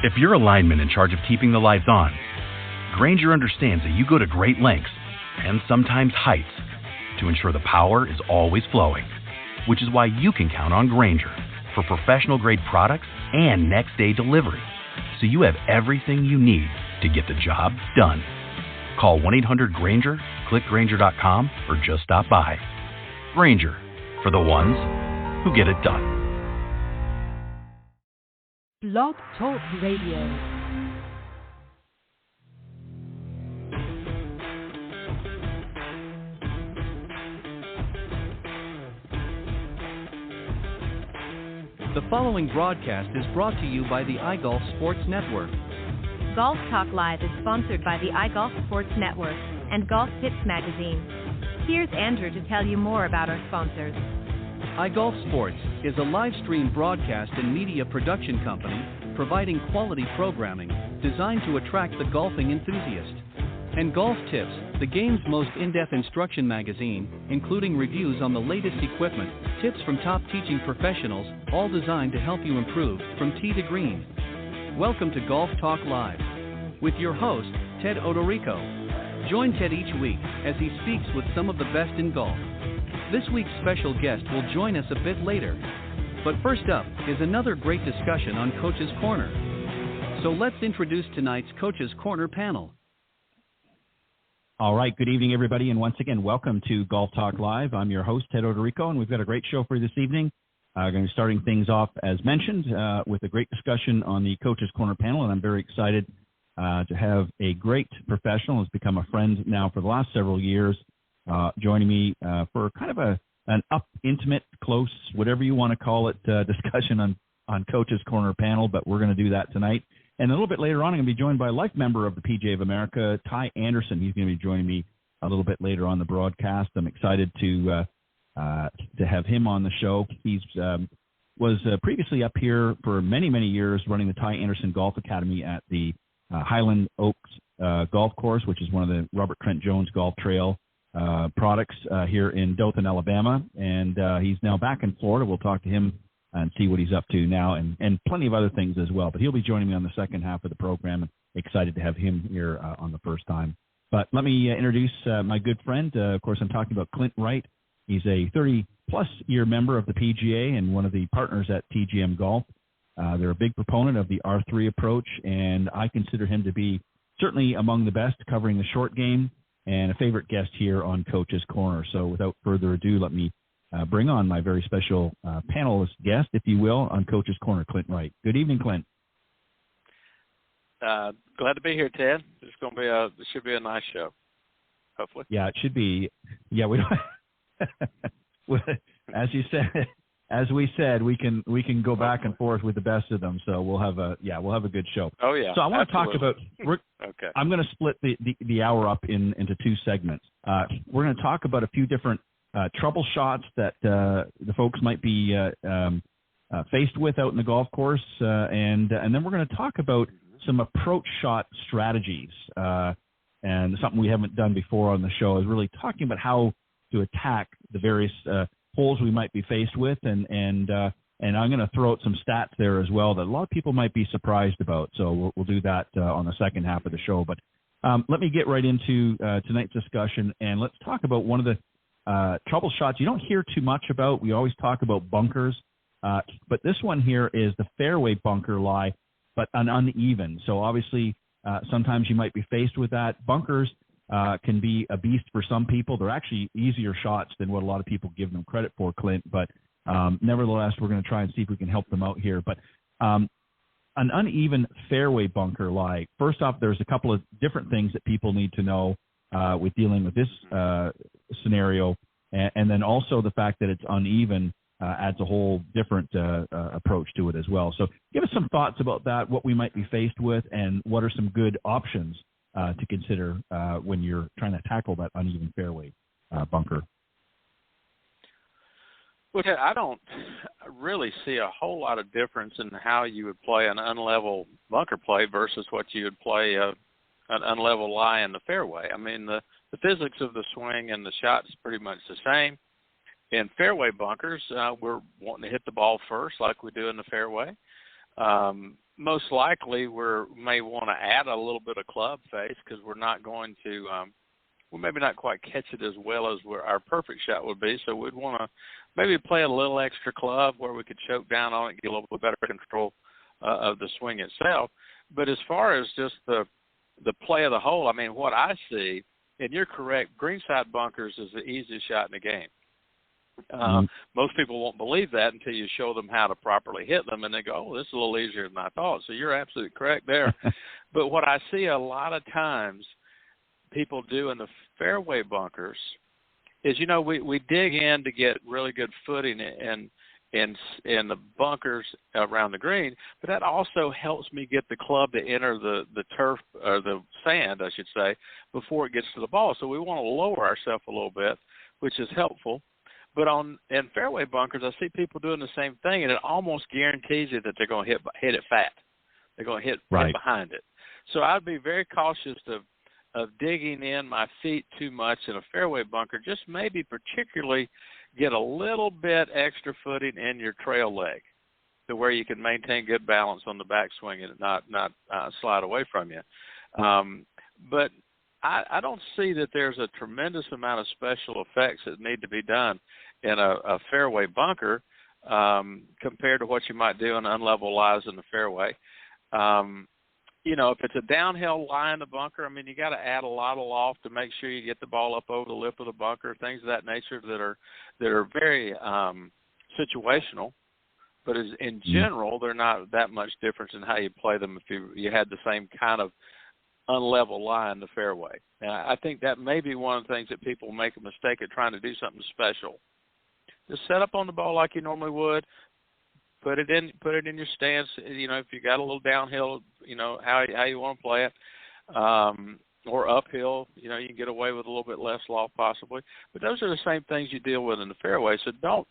If you're a lineman in charge of keeping the lights on, Grainger understands that you go to great lengths, and sometimes heights, to ensure the power is always flowing. Which is why you can count on Grainger for professional-grade products and next-day delivery, so you have everything you need to get the job done. Call 1-800-GRAINGER, click Grainger.com, or just stop by. Grainger, for the ones who get it done. Blog Talk Radio. The following broadcast is brought to you by the iGolf Sports Network. Golf Talk Live is sponsored by the iGolf Sports Network and Golf Tips Magazine. Here's Andrew to tell you more about our sponsors. iGolf Sports is a live stream broadcast and media production company providing quality programming designed to attract the golfing enthusiast. And Golf Tips, the game's most in-depth instruction magazine, including reviews on the latest equipment, tips from top teaching professionals, all designed to help you improve from tee to green. Welcome to Golf Talk Live with your host, Ted Odorico. Join Ted each week as he speaks with some of the best in golf. This week's special guest will join us a bit later. But first up is another great discussion on Coach's Corner. So let's introduce tonight's Coach's Corner panel. All right, good evening, everybody, and once again, welcome to Golf Talk Live. I'm your host, Ted Odorico, and we've got a great show for you this evening. We're going to be starting things off, as mentioned, with a great discussion on the Coach's Corner panel, and I'm very excited to have a great professional who's become a friend now for the last several years, joining me for kind of an intimate, close, whatever you want to call it, discussion on Coach's Corner panel, but we're going to do that tonight. And a little bit later on, I'm going to be joined by a life member of the PGA of America, Ty Anderson. He's going to be joining me a little bit later on the broadcast. I'm excited to have him on the show. He's was previously up here for many, many years running the Ty Anderson Golf Academy at the Highland Oaks Golf Course, which is one of the Robert Trent Jones Golf Trail products here in Dothan, Alabama. And he's now back in Florida. We'll talk to him and see what he's up to now, and plenty of other things as well. But he'll be joining me on the second half of the program, and excited to have him here on the first time. But let me introduce my good friend. Of course, I'm talking about Clint Wright. He's a 30-plus year member of the PGA and one of the partners at TGM Golf. They're a big proponent of the R3 approach, and I consider him to be certainly among the best covering the short game and a favorite guest here on Coach's Corner. So without further ado, let me bring on my very special panelist guest, if you will, on Coach's Corner, Clint Wright. Good evening, Clint. Glad to be here, Ted. It's going to be it should be a nice show, hopefully. Yeah, it should be. Yeah, we don't, as we said, we can go back and forth with the best of them. So we'll have a good show. Oh yeah. So I want to talk about. Okay. I'm going to split the hour up into two segments. We're going to talk about a few different trouble shots that the folks might be faced with out in the golf course, and then we're going to talk about some approach shot strategies, and something we haven't done before on the show is really talking about how to attack the various holes we might be faced with, and I'm going to throw out some stats there as well that a lot of people might be surprised about. So we'll do that on the second half of the show. But let me get right into tonight's discussion, and let's talk about one of the trouble shots you don't hear too much about. We always talk about bunkers, but this one here is the fairway bunker lie, but an uneven. So obviously, sometimes you might be faced with that. Bunkers can be a beast for some people. They're actually easier shots than what a lot of people give them credit for, Clint. But nevertheless, we're going to try and see if we can help them out here. But an uneven fairway bunker lie. First off, there's a couple of different things that people need to know with dealing with this scenario, and then also the fact that it's uneven adds a whole different approach to it as well. So give us some thoughts about that, what we might be faced with, and what are some good options to consider when you're trying to tackle that uneven fairway bunker. Well, I don't really see a whole lot of difference in how you would play an unlevel bunker play versus what you would play an unlevel lie in the fairway. I mean, the physics of the swing and the shot's pretty much the same. In fairway bunkers, we're wanting to hit the ball first like we do in the fairway. Most likely we may want to add a little bit of club face because we're not going to we'll maybe not quite catch it as well as our perfect shot would be. So we'd want to maybe play a little extra club where we could choke down on it, get a little bit better control of the swing itself. But as far as just the play of the hole, I mean, what I see, and you're correct, greenside bunkers is the easiest shot in the game. Most people won't believe that until you show them how to properly hit them, and they go, oh, this is a little easier than I thought. So you're absolutely correct there. But what I see a lot of times people do in the fairway bunkers is, you know, we dig in to get really good footing in the bunkers around the green, but that also helps me get the club to enter the turf or the sand, I should say, before it gets to the ball. So we want to lower ourselves a little bit, which is helpful. But in fairway bunkers, I see people doing the same thing, and it almost guarantees you that they're going to hit it fat. They're going to hit behind it. So I'd be very cautious of digging in my feet too much in a fairway bunker. Just maybe particularly get a little bit extra footing in your trail leg to where you can maintain good balance on the backswing and not slide away from you. But I don't see that there's a tremendous amount of special effects that need to be done in a fairway bunker compared to what you might do in unlevel lies in the fairway. You know, if it's a downhill lie in the bunker, I mean, you got to add a lot of loft to make sure you get the ball up over the lip of the bunker, things of that nature that are very situational. But in general, they're not that much difference in how you play them if you had the same kind of unlevel lie in the fairway. And I think that may be one of the things that people make a mistake at trying to do something special. Just set up on the ball like you normally would. Put it in your stance. You know, if you got a little downhill, you know how you want to play it, or uphill. You know, you can get away with a little bit less loft possibly. But those are the same things you deal with in the fairway. So don't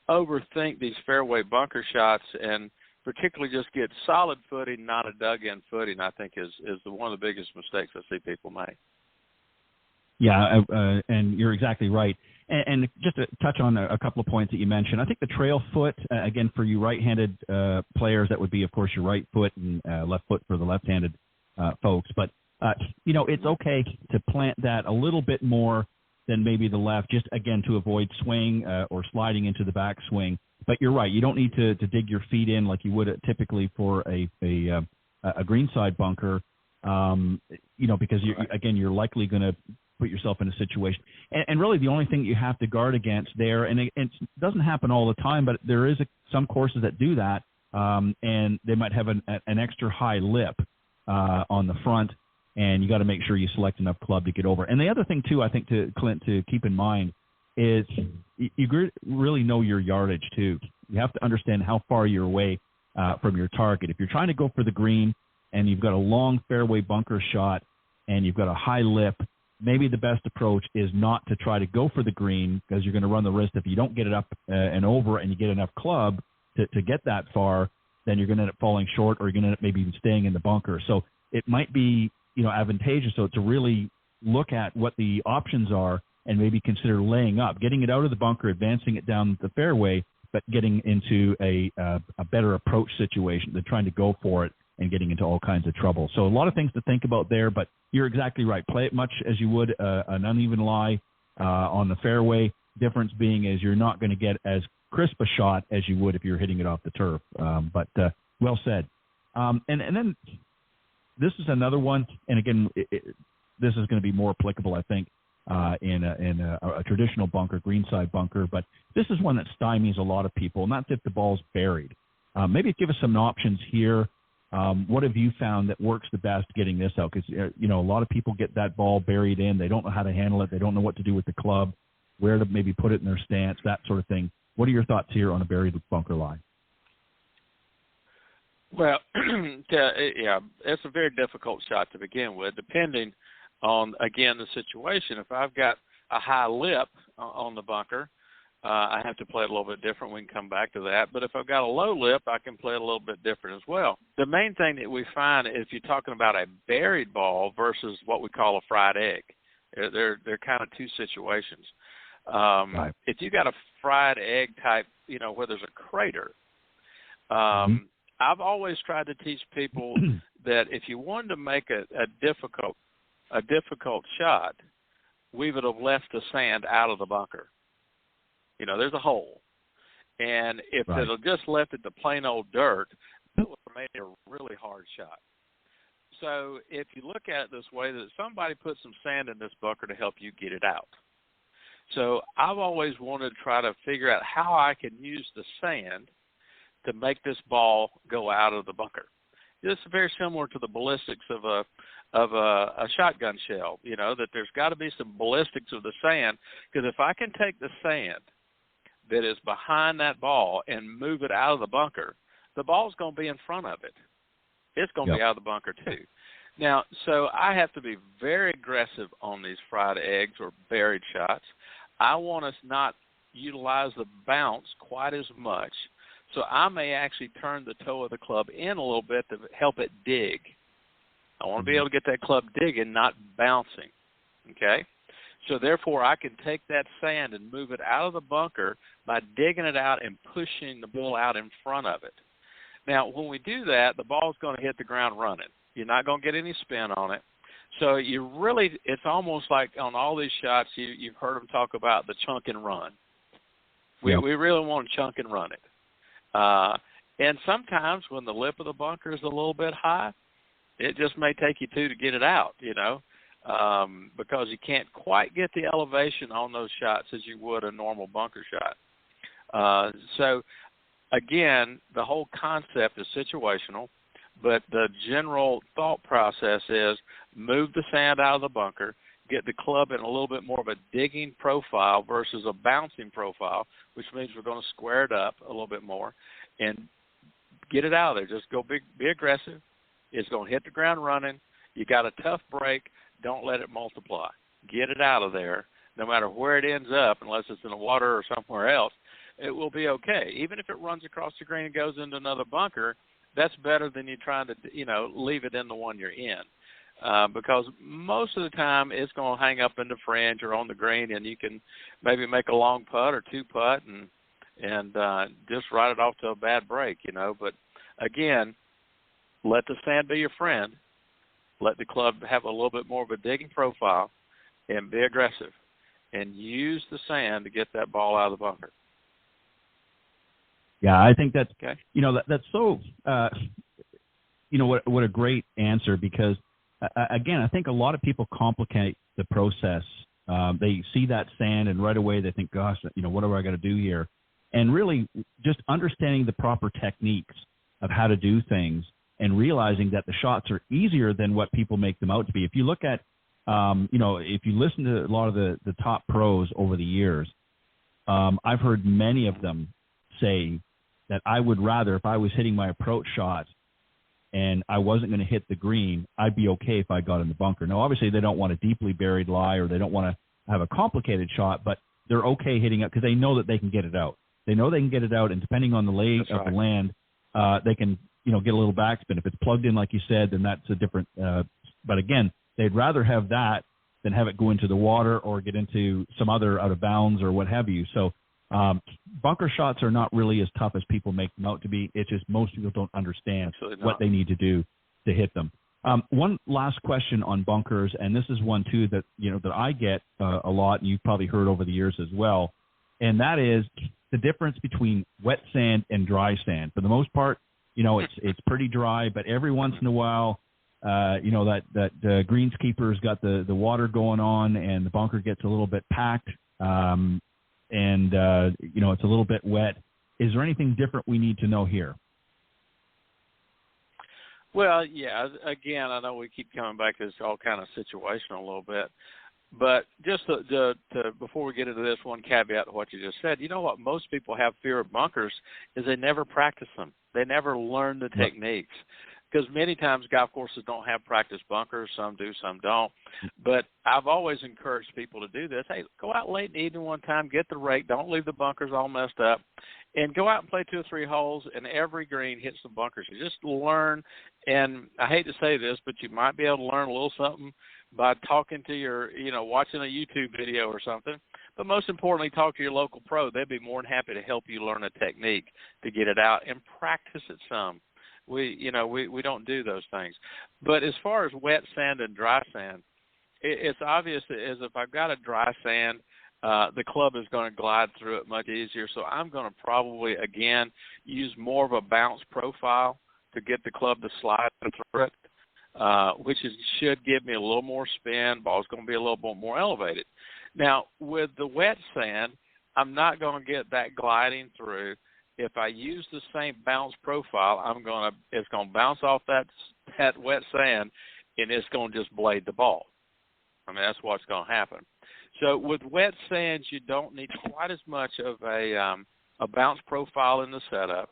overthink these fairway bunker shots, and particularly just get solid footing, not a dug-in footing. I think is one of the biggest mistakes I see people make. Yeah, and you're exactly right. And just to touch on a couple of points that you mentioned, I think the trail foot, again, for you right-handed players, that would be, of course, your right foot and left foot for the left-handed folks. But, you know, it's okay to plant that a little bit more than maybe the left, just, again, to avoid swing or sliding into the backswing. But you're right. You don't need to dig your feet in like you would typically for a greenside bunker, you know, because, you're likely going to put yourself in a situation. And really the only thing you have to guard against there, and it doesn't happen all the time, but there is some courses that do that, and they might have an extra high lip on the front, and you got to make sure you select enough club to get over. And the other thing, too, I think, Clint, to keep in mind is you really know your yardage, too. You have to understand how far you're away from your target. If you're trying to go for the green and you've got a long fairway bunker shot and you've got a high lip, maybe the best approach is not to try to go for the green, because you're going to run the risk if you don't get it up and over and you get enough club to get that far, then you're going to end up falling short, or you're going to end up maybe even staying in the bunker. So it might be, you know, advantageous to really look at what the options are and maybe consider laying up, getting it out of the bunker, advancing it down the fairway, but getting into a better approach situation than trying to go for it and getting into all kinds of trouble. So a lot of things to think about there, but you're exactly right. Play it much as you would an uneven lie on the fairway. Difference being is you're not going to get as crisp a shot as you would if you're hitting it off the turf. But well said. And then this is another one, and again, this is going to be more applicable, I think, in a traditional bunker, greenside bunker. But this is one that stymies a lot of people, and that's if the ball's buried. Maybe give us some options here. What have you found that works the best getting this out? Because, you know, a lot of people get that ball buried in. They don't know how to handle it. They don't know what to do with the club, where to maybe put it in their stance, that sort of thing. What are your thoughts here on a buried bunker lie? Well, yeah, it's a very difficult shot to begin with, depending on, again, the situation. If I've got a high lip on the bunker, I have to play it a little bit different. We can come back to that. But if I've got a low lip, I can play it a little bit different as well. The main thing that we find is, if you're talking about a buried ball versus what we call a fried egg, they're kind of two situations. Right. If you got a fried egg type, you know, where there's a crater, I've always tried to teach people that if you wanted to make a difficult shot, we would have left the sand out of the bunker. You know, there's a hole. And if right. it had just left it to plain old dirt, it would have made it a really hard shot. So if you look at it this way, that somebody put some sand in this bunker to help you get it out. So I've always wanted to try to figure out how I can use the sand to make this ball go out of the bunker. It's very similar to the ballistics of a shotgun shell, you know, that there's got to be some ballistics of the sand, because if I can take the sand that is behind that ball and move it out of the bunker, the ball's going to be in front of it. It's going to be out of the bunker too. Now, so I have to be very aggressive on these fried eggs or buried shots. I want to not utilize the bounce quite as much, so I may actually turn the toe of the club in a little bit to help it dig. I want to be able to get that club digging, not bouncing, okay? So therefore, I can take that sand and move it out of the bunker by digging it out and pushing the ball out in front of it. Now, when we do that, the ball's going to hit the ground running. You're not going to get any spin on it. So you really, it's almost like on all these shots, you've heard them talk about the chunk and run. We really want to chunk and run it. And sometimes when the lip of the bunker is a little bit high, it just may take you two to get it out, you know, because you can't quite get the elevation on those shots as you would a normal bunker shot. So, again, the whole concept is situational, but the general thought process is move the sand out of the bunker, get the club in a little bit more of a digging profile versus a bouncing profile, which means we're going to square it up a little bit more, and get it out of there. Just go be aggressive. It's going to hit the ground running. You got a tough break. Don't let it multiply. Get it out of there. No matter where it ends up, unless it's in the water or somewhere else, it will be okay. Even if it runs across the green and goes into another bunker, that's better than you trying to, you know, leave it in the one you're in. Because most of the time it's going to hang up in the fringe or on the green, and you can maybe make a long putt or two putt and just ride it off to a bad break, you know. But, again, let the sand be your friend. Let the club have a little bit more of a digging profile and be aggressive. And use the sand to get that ball out of the bunker. Yeah, I think that's, okay. You know, that's so, you know, what a great answer, because, again, I think a lot of people complicate the process. They see that sand and right away they think, gosh, you know, what do I got to do here? And really just understanding the proper techniques of how to do things and realizing that the shots are easier than what people make them out to be. If you look at, you know, if you listen to a lot of the top pros over the years, I've heard many of them say that I would rather, if I was hitting my approach shot and I wasn't going to hit the green, I'd be okay if I got in the bunker. Now, obviously, they don't want a deeply buried lie, or they don't want to have a complicated shot, but they're okay hitting it because they know that they can get it out. They know they can get it out, and depending on the lay of the land, they can, you know, get a little backspin. If it's plugged in, like you said, then that's a different. But again, they'd rather have that than have it go into the water or get into some other out of bounds or what have you. So bunker shots are not really as tough as people make them out to be. It's just most people don't understand what they need to do to hit them. One last question on bunkers, and this is one too that, you know, that I get a lot, and you've probably heard over the years as well, and that is the difference between wet sand and dry sand. For the most part, you know, it's pretty dry, but every once in a while, you know, that greenskeeper's got the water going on, and the bunker gets a little bit packed. And, you know, it's a little bit wet. Is there anything different we need to know here? Well, yeah, again, I know we keep coming back to this all kind of situational a little bit. But just to before we get into this, one caveat to what you just said, you know what most people have fear of bunkers is they never practice them. They never learn the techniques. Because many times golf courses don't have practice bunkers. Some do, some don't. But I've always encouraged people to do this. Hey, go out late in the evening one time, get the rake, don't leave the bunkers all messed up, and go out and play 2 or 3 holes, and every green hits some bunkers. You just learn, and I hate to say this, but you might be able to learn a little something by talking to your, you know, watching a YouTube video or something. But most importantly, talk to your local pro. They'd be more than happy to help you learn a technique to get it out and practice it some. We don't do those things. But as far as wet sand and dry sand, it's obvious as if I've got a dry sand, the club is going to glide through it much easier. So I'm going to probably, again, use more of a bounce profile to get the club to slide through it, should give me a little more spin. Ball's going to be a little bit more elevated. Now, with the wet sand, I'm not going to get that gliding through. If I use the same bounce profile, it's going to bounce off that wet sand, and it's going to just blade the ball. I mean, that's what's going to happen. So with wet sands, you don't need quite as much of a bounce profile in the setup,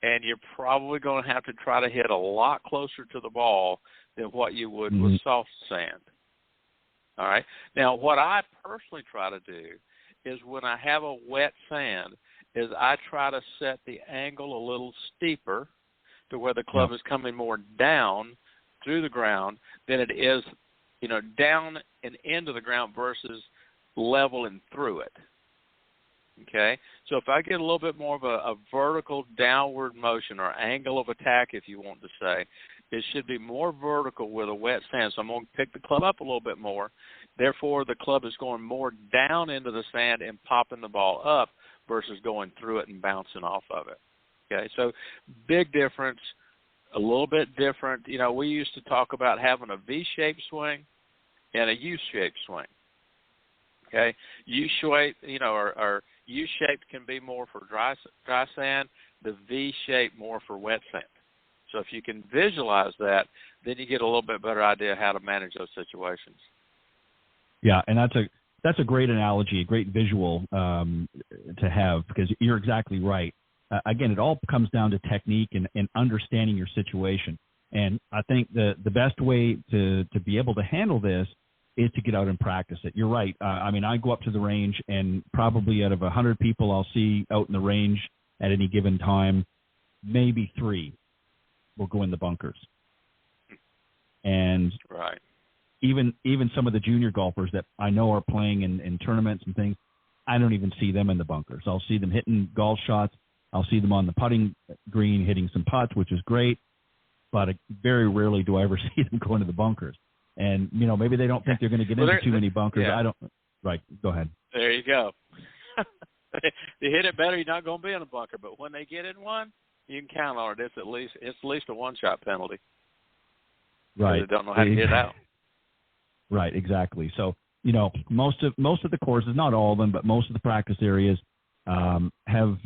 and you're probably going to have to try to hit a lot closer to the ball than what you would with soft sand. All right. Now, what I personally try to do is when I have a wet sand is I try to set the angle a little steeper to where the club is coming more down through the ground than it is, down and into the ground versus level and through it. Okay? So if I get a little bit more of a vertical downward motion or angle of attack, if you want to say, it should be more vertical with a wet sand. So I'm going to pick the club up a little bit more. Therefore, the club is going more down into the sand and popping the ball up versus going through it and bouncing off of it. Okay? So big difference, a little bit different. We used to talk about having a V-shaped swing and a U-shaped swing. Okay? U-shaped, or U-shaped can be more for dry sand, the V-shaped more for wet sand. So if you can visualize that, then you get a little bit better idea how to manage those situations. Yeah, and that's a great analogy, a great visual to have, because you're exactly right. Again, it all comes down to technique and understanding your situation. And I think the best way to be able to handle this is to get out and practice it. You're right. I go up to the range, and probably out of 100 people I'll see out in the range at any given time, maybe 3 will go in the bunkers. And right. Even some of the junior golfers that I know are playing in tournaments and things, I don't even see them in the bunkers. I'll see them hitting golf shots. I'll see them on the putting green hitting some putts, which is great, but very rarely do I ever see them go into the bunkers. And, maybe they don't think they're going to get into too many bunkers. Yeah. I don't. Right. Go ahead. There you go. They hit it better, you're not going to be in a bunker. But when they get in one, you can count on it. It's at least a one-shot penalty. Right. They don't know how to get out. Right. Exactly. So, most of the courses, not all of them, but most of the practice areas have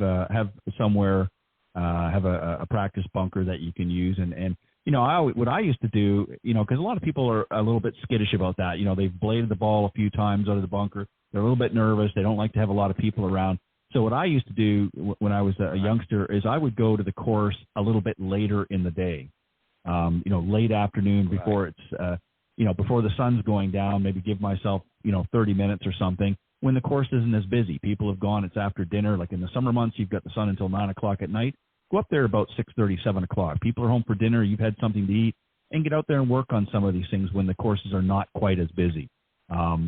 somewhere have a practice bunker that you can use. And what I used to do, because a lot of people are a little bit skittish about that. They've bladed the ball a few times out of the bunker. They're a little bit nervous. They don't like to have a lot of people around. So what I used to do when I was a youngster is I would go to the course a little bit later in the day, late afternoon before it's, before the sun's going down, maybe give myself, 30 minutes or something when the course isn't as busy. People have gone, it's after dinner. Like in the summer months, you've got the sun until 9 o'clock at night. Go up there about 6:30, 7 o'clock. People are home for dinner. You've had something to eat, and get out there and work on some of these things when the courses are not quite as busy.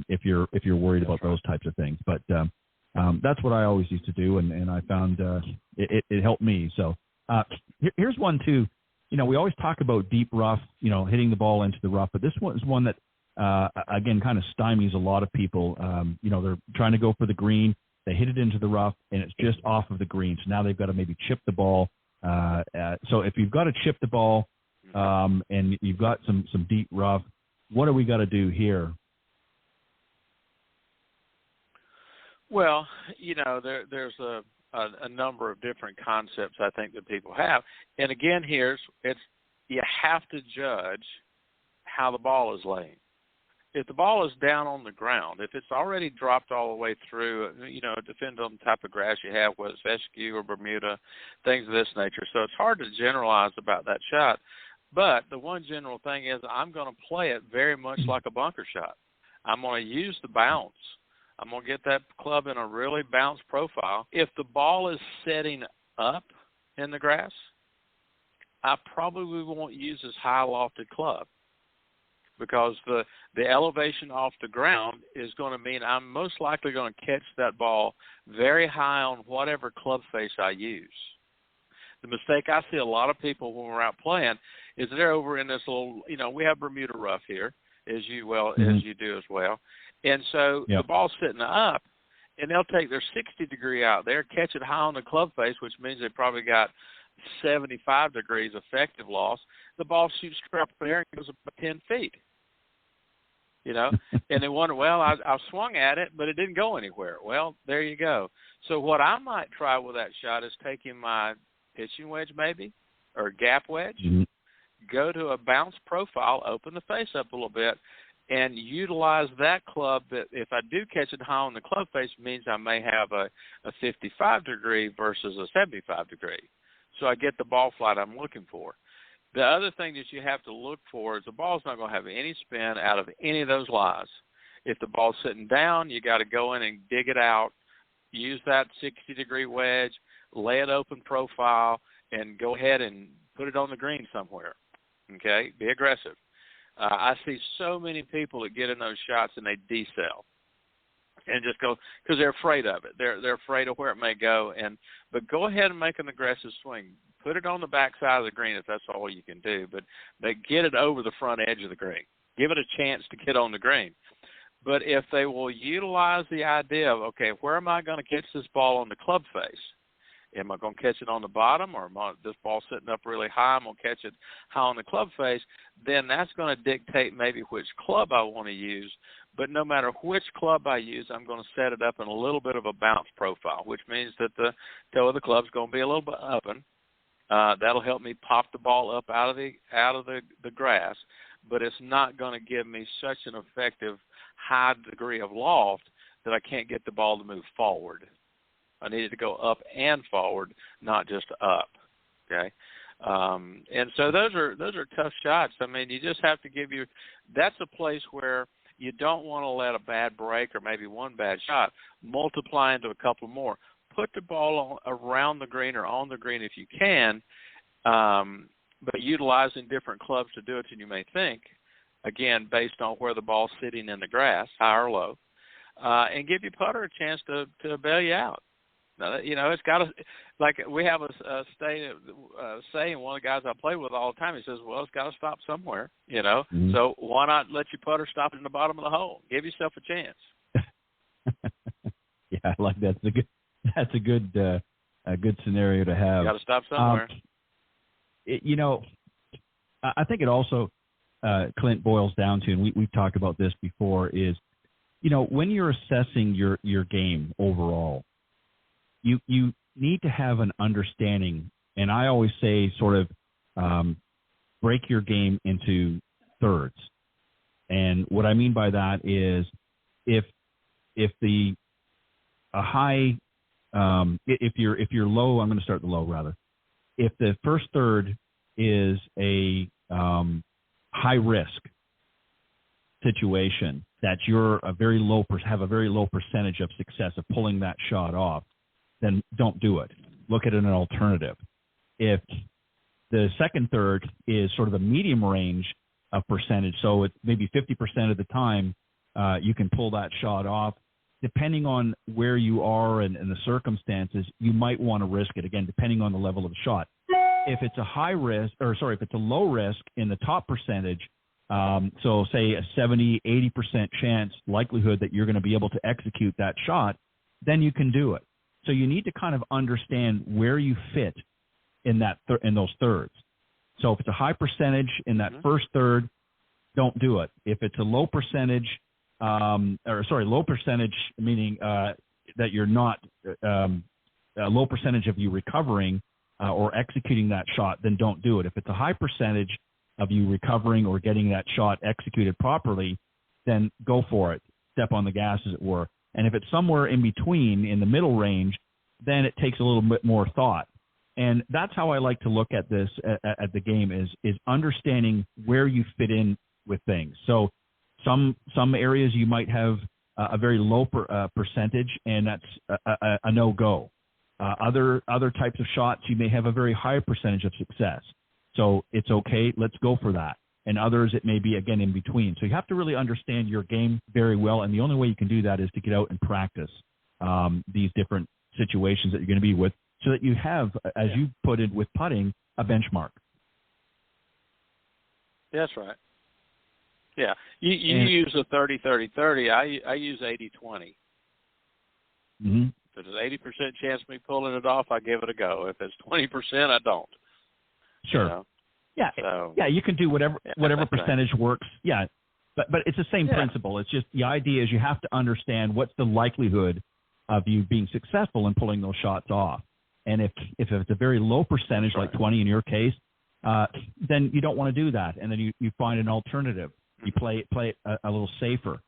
If you're worried about those types of things, but that's what I always used to do, and I found it helped me. So here's one too. We always talk about deep rough, hitting the ball into the rough, but this one is one that again kind of stymies a lot of people. They're trying to go for the green. They hit it into the rough, and it's just off of the green. So now they've got to maybe chip the ball. So if you've got to chip the ball and you've got some deep rough, what do we got to do here? Well, there's a number of different concepts I think that people have. And again, you have to judge how the ball is laying. If the ball is down on the ground, if it's already dropped all the way through, it depends on the type of grass you have, whether it's fescue or Bermuda, things of this nature. So it's hard to generalize about that shot. But the one general thing is I'm going to play it very much like a bunker shot. I'm going to use the bounce. I'm going to get that club in a really bounced profile. If the ball is setting up in the grass, I probably won't use this high lofted club, because the elevation off the ground is going to mean I'm most likely going to catch that ball very high on whatever club face I use. The mistake I see a lot of people when we're out playing is they're over in this little, we have Bermuda rough here, as you do as well. And so the ball's sitting up, and they'll take their 60-degree out there, catch it high on the club face, which means they probably got 75 degrees effective loss. The ball shoots straight up there and goes about 10 feet. And they wonder, well, I swung at it, but it didn't go anywhere. Well, there you go. So what I might try with that shot is taking my pitching wedge maybe, or gap wedge, go to a bounce profile, open the face up a little bit, and utilize that club that if I do catch it high on the club face means I may have a 55-degree versus a 75-degree. So I get the ball flight I'm looking for. The other thing that you have to look for is the ball's not going to have any spin out of any of those lies. If the ball's sitting down, you got to go in and dig it out, use that 60-degree wedge, lay it open profile, and go ahead and put it on the green somewhere. Okay? Be aggressive. I see so many people that get in those shots and they decel and just go because they're afraid of it. They're afraid of where it may go. But go ahead and make an aggressive swing. Put it on the back side of the green if that's all you can do, but get it over the front edge of the green. Give it a chance to get on the green. But if they will utilize the idea of, okay, where am I going to catch this ball on the club face? Am I going to catch it on the bottom, or this ball sitting up really high, I'm going to catch it high on the club face? Then that's going to dictate maybe which club I want to use. But no matter which club I use, I'm going to set it up in a little bit of a bounce profile, which means that the toe of the club's going to be a little bit open. That'll help me pop the ball up out of the grass, but it's not going to give me such an effective high degree of loft that I can't get the ball to move forward. I need it to go up and forward, not just up. Okay, and so those are tough shots. I mean, you just have to that's a place where you don't want to let a bad break or maybe one bad shot multiply into a couple more. Put the ball around the green or on the green if you can, but utilizing different clubs to do it than you may think, again, based on where the ball's sitting in the grass, high or low, and give your putter a chance to bail you out. Now, it's got to, like we have a saying, one of the guys I play with all the time, he says, well, it's got to stop somewhere, So why not let your putter stop in the bottom of the hole? Give yourself a chance. Yeah, I like that. That's a good scenario to have. You got to stop somewhere. I think it also, Clint, boils down to, and we've talked about this before, is, when you're assessing your game overall, you need to have an understanding, and I always say sort of break your game into thirds. And what I mean by that is if you're low, I'm going to start the low rather. If the first third is a high risk situation that you're have a very low percentage of success of pulling that shot off, then don't do it. Look at an alternative. If the second third is sort of a medium range of percentage, so it's maybe 50% of the time you can pull that shot off. Depending on where you are and the circumstances, you might want to risk it, again, depending on the level of the shot. If it's if it's a low risk in the top percentage, so say a 70, 80% chance likelihood that you're going to be able to execute that shot, then you can do it. So you need to kind of understand where you fit in in those thirds. So if it's a high percentage in that first third, don't do it. If it's a low percentage, low percentage meaning that you're not a low percentage of you recovering or executing that shot, then don't do it. If it's a high percentage of you recovering or getting that shot executed properly, then go for it. Step on the gas, as it were. And if it's somewhere in between, in the middle range, then it takes a little bit more thought. And that's how I like to look at this, at the game, is understanding where you fit in with things. So some areas you might have a very low percentage, and that's a no-go. Other types of shots, you may have a very high percentage of success. So it's okay, let's go for that. And others, it may be, again, in between. So you have to really understand your game very well, and the only way you can do that is to get out and practice these different situations that you're going to be with so that you have, as you put it with putting, a benchmark. That's right. Yeah, you use a 30-30-30. I use 80-20. Mm-hmm. If there's an 80% chance of me pulling it off, I give it a go. If it's 20%, I don't. Sure. You know? Yeah. So, yeah, you can do whatever percentage works. Yeah. But it's the same principle. It's just the idea is you have to understand what's the likelihood of you being successful in pulling those shots off. And if it's a very low percentage, like 20 in your case, then you don't want to do that. And then you find an alternative. You play it a little safer,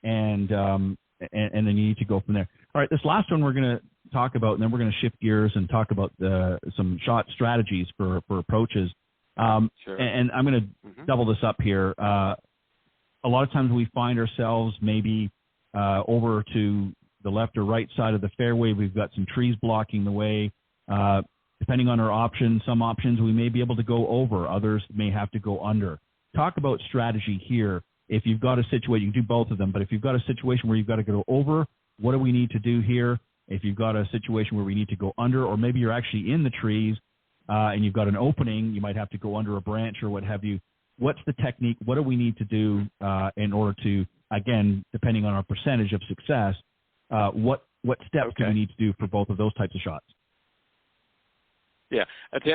and then you need to go from there. All right, this last one we're going to talk about, and then we're going to shift gears and talk about some shot strategies for approaches. Sure. And I'm going to double this up here. A lot of times we find ourselves maybe over to the left or right side of the fairway. We've got some trees blocking the way. Depending on our options, some options we may be able to go over. Others may have to go under. Talk about strategy here. If you've got a situation, you can do both of them, but if you've got a situation where you've got to go over, what do we need to do here? If you've got a situation where we need to go under, or maybe you're actually in the trees and you've got an opening, you might have to go under a branch or what have you. What's the technique? What do we need to do in order to, again, depending on our percentage of success, what steps do we need to do for both of those types of shots? Yeah,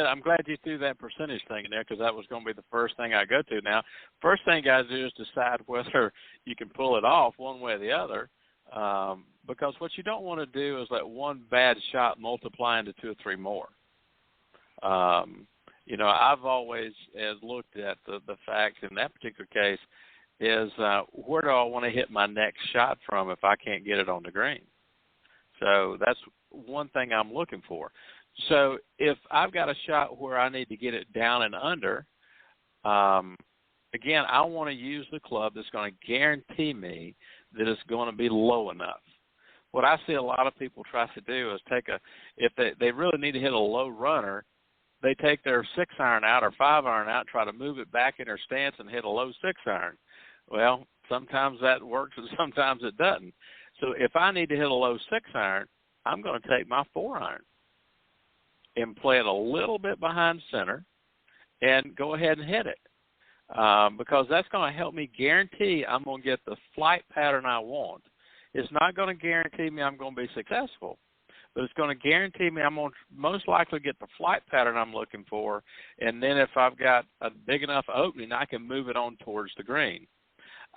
I'm glad you threw that percentage thing in there because that was going to be the first thing I go to. Now, first thing you got to do is decide whether you can pull it off one way or the other, because what you don't want to do is let one bad shot multiply into 2 or 3 more. I've always looked at the fact in that particular case is where do I want to hit my next shot from if I can't get it on the green? So that's one thing I'm looking for. So if I've got a shot where I need to get it down and under, again, I want to use the club that's going to guarantee me that it's going to be low enough. What I see a lot of people try to do is if they really need to hit a low runner, they take their 6-iron out or 5-iron out and try to move it back in their stance and hit a low 6-iron. Well, sometimes that works and sometimes it doesn't. So if I need to hit a low 6-iron, I'm going to take my 4-iron and play it a little bit behind center and go ahead and hit it because that's going to help me guarantee I'm going to get the flight pattern I want. It's not going to guarantee me I'm going to be successful, but it's going to guarantee me I'm going to most likely get the flight pattern I'm looking for, and then if I've got a big enough opening, I can move it on towards the green.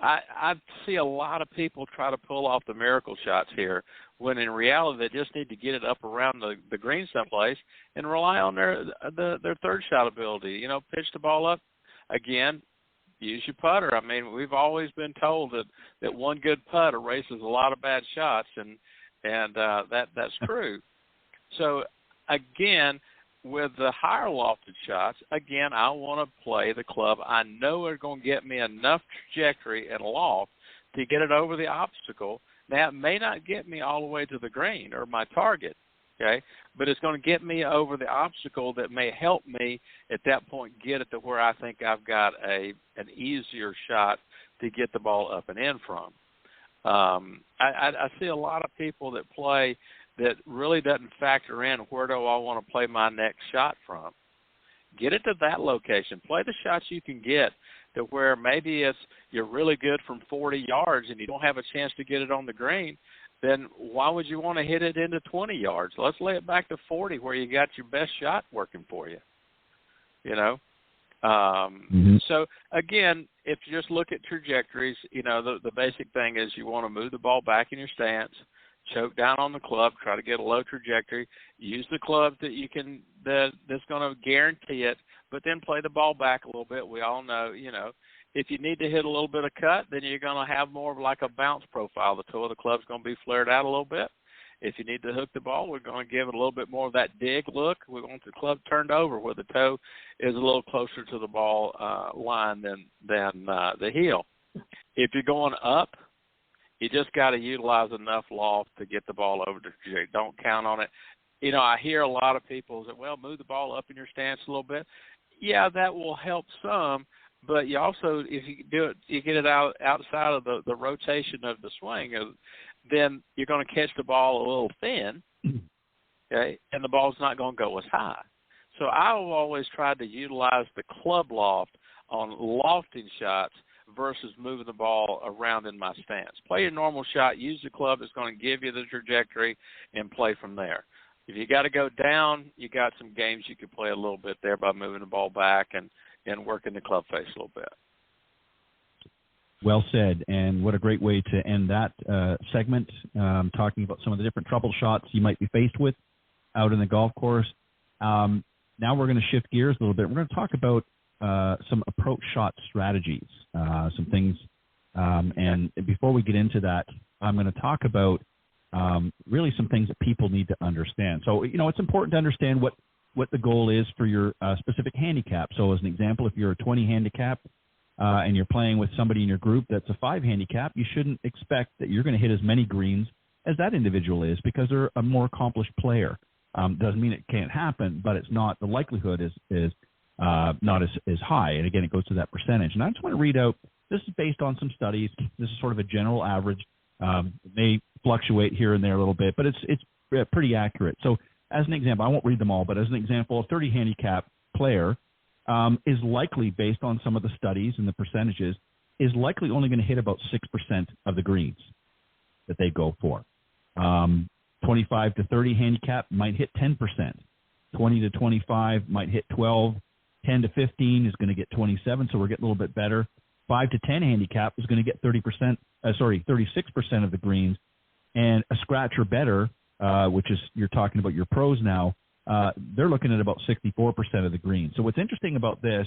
I see a lot of people try to pull off the miracle shots here when in reality they just need to get it up around the green someplace and rely on their third shot ability. Pitch the ball up. Again, use your putter. I mean, we've always been told that one good putt erases a lot of bad shots, and that's true. So, again, with the higher lofted shots, again, I want to play the club I know are going to get me enough trajectory and loft to get it over the obstacle. Now, it may not get me all the way to the green or my target, okay, but it's going to get me over the obstacle that may help me at that point get it to where I think I've got an easier shot to get the ball up and in from. I see a lot of people that play that really doesn't factor in where do I want to play my next shot from. Get it to that location. Play the shots you can get to where maybe you're really good from 40 yards and you don't have a chance to get it on the green, then why would you want to hit it into 20 yards? Let's lay it back to 40 where you got your best shot working for you, So, again, if you just look at trajectories, the basic thing is you want to move the ball back in your stance, choke down on the club, try to get a low trajectory, use the club that's going to guarantee it, but then play the ball back a little bit. We all know, if you need to hit a little bit of cut, then you're going to have more of like a bounce profile. The toe of the club's going to be flared out a little bit. If you need to hook the ball, we're going to give it a little bit more of that dig look. We want the club turned over where the toe is a little closer to the ball line than the heel. If you're going up, you just got to utilize enough loft to get the ball over the trajectory. Don't count on it. I hear a lot of people say, well, move the ball up in your stance a little bit. Yeah, that will help some, but you also, if you do it, you get it outside of the rotation of the swing, then you're going to catch the ball a little thin, okay, and the ball's not going to go as high. So I've always tried to utilize the club loft on lofting shots versus moving the ball around in my stance. Play your normal shot, use the club that's going to give you the trajectory, and play from there. If you got to go down, you got some games you could play a little bit there by moving the ball back and working the club face a little bit. Well said, and what a great way to end that segment, talking about some of the different trouble shots you might be faced with out in the golf course. Now we're going to shift gears a little bit. We're going to talk about some approach shot strategies, some things. And before we get into that, I'm going to talk about really some things that people need to understand. So, it's important to understand what the goal is for your specific handicap. So as an example, if you're a 20 handicap and you're playing with somebody in your group that's a 5 handicap, you shouldn't expect that you're going to hit as many greens as that individual is because they're a more accomplished player. Doesn't mean it can't happen, but it's not, the likelihood is not as high. And again, it goes to that percentage. And I just want to read out, this is based on some studies. This is sort of a general average. It may fluctuate here and there a little bit, but it's pretty accurate. So as an example, I won't read them all, but as an example, a 30 handicap player is likely, based on some of the studies and the percentages, is likely only going to hit about 6% of the greens that they go for. 25 to 30 handicap might hit 10%. 20 to 25 might hit 12. 10 to 15 is going to get 27, so we're getting a little bit better. 5 to 10 handicap is going to get 36% of the greens. And a scratch or better, which is, you're talking about your pros now, they're looking at about 64% of the greens. So what's interesting about this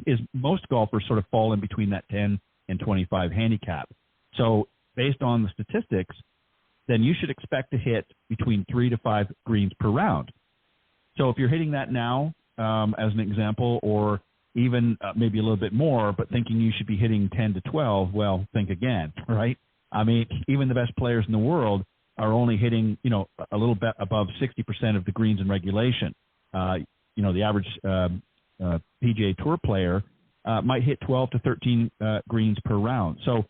is most golfers sort of fall in between that 10 and 25 handicap. So based on the statistics, then you should expect to hit between 3 to 5 greens per round. So if you're hitting that now, as an example, or even maybe a little bit more, but thinking you should be hitting 10 to 12, well, think again, right? I mean, even the best players in the world are only hitting, a little bit above 60% of the greens in regulation. The average PGA Tour player might hit 12 to 13 greens per round. So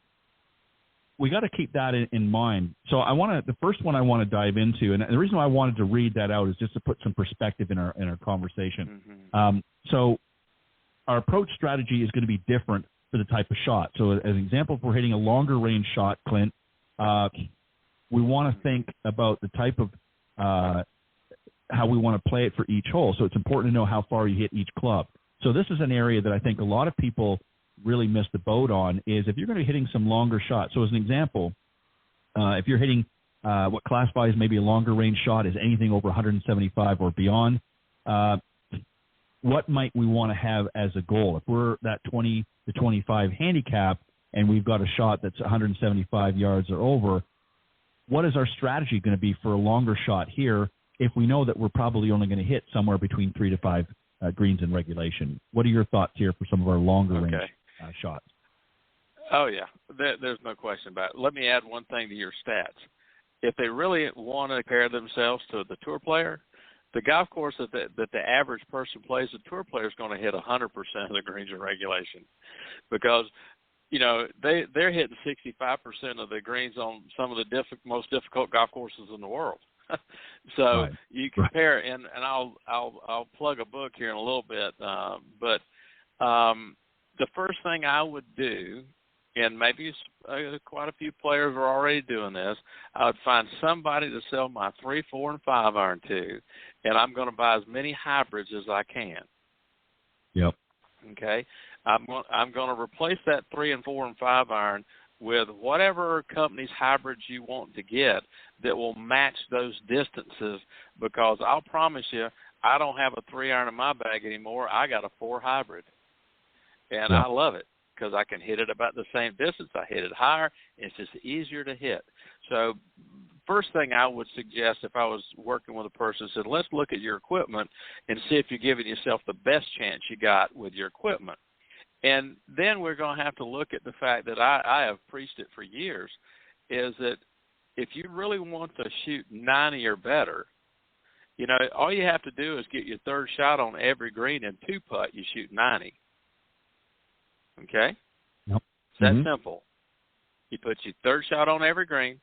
we got to keep that in mind. So the first one I want to dive into, and the reason why I wanted to read that out is just to put some perspective in our conversation. Mm-hmm. So our approach strategy is going to be different for the type of shot. So as an example, if we're hitting a longer range shot, Clint, we want to think about the type of how we want to play it for each hole. So it's important to know how far you hit each club. So this is an area that I think a lot of people really miss the boat on, is if you're going to be hitting some longer shots. So as an example, if you're hitting what classifies maybe a longer range shot is anything over 175 or beyond, what might we want to have as a goal? If we're that 20 to 25 handicap and we've got a shot that's 175 yards or over, what is our strategy going to be for a longer shot here if we know that we're probably only going to hit somewhere between 3 to 5 greens in regulation? What are your thoughts here for some of our longer range shots? Oh, yeah. There's no question about it. Let me add one thing to your stats. If they really want to compare themselves to the tour player, the golf course that the average person plays, the tour player is going to hit 100% of the greens in regulation, because they're hitting 65% of the greens on some of the most difficult golf courses in the world. So right. You compare, and I'll plug a book here in a little bit, but the first thing I would do, and maybe quite a few players are already doing this, I would find somebody to sell my 3, 4, and 5 iron to, and I'm going to buy as many hybrids as I can. Yep. Okay? I'm going to replace that 3 and 4 and 5 iron with whatever company's hybrids you want to get that will match those distances, because I'll promise you, I don't have a 3 iron in my bag anymore. I got a 4 hybrid, and I love it because I can hit it about the same distance. I hit it higher. It's just easier to hit. So first thing I would suggest if I was working with a person is, let's look at your equipment and see if you're giving yourself the best chance you got with your equipment. And then we're going to have to look at the fact that I have preached it for years, is that if you really want to shoot 90 or better, all you have to do is get your third shot on every green and 2-putt, you shoot 90. Okay? Yep. It's that simple. You put your third shot on every green,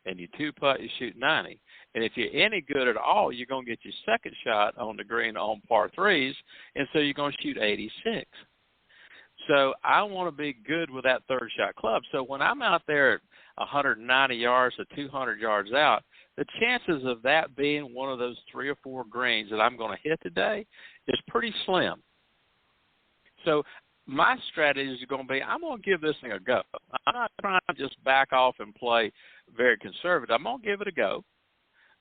and you two-putt, you shoot 90. And if you're any good at all, you're going to get your second shot on the green on par threes, and so you're going to shoot 86. So I want to be good with that third shot club. So when I'm out there at 190 yards to 200 yards out, the chances of that being one of those 3 or 4 greens that I'm going to hit today is pretty slim. So my strategy is going to be, I'm going to give this thing a go. I'm not trying to just back off and play very conservative. I'm going to give it a go,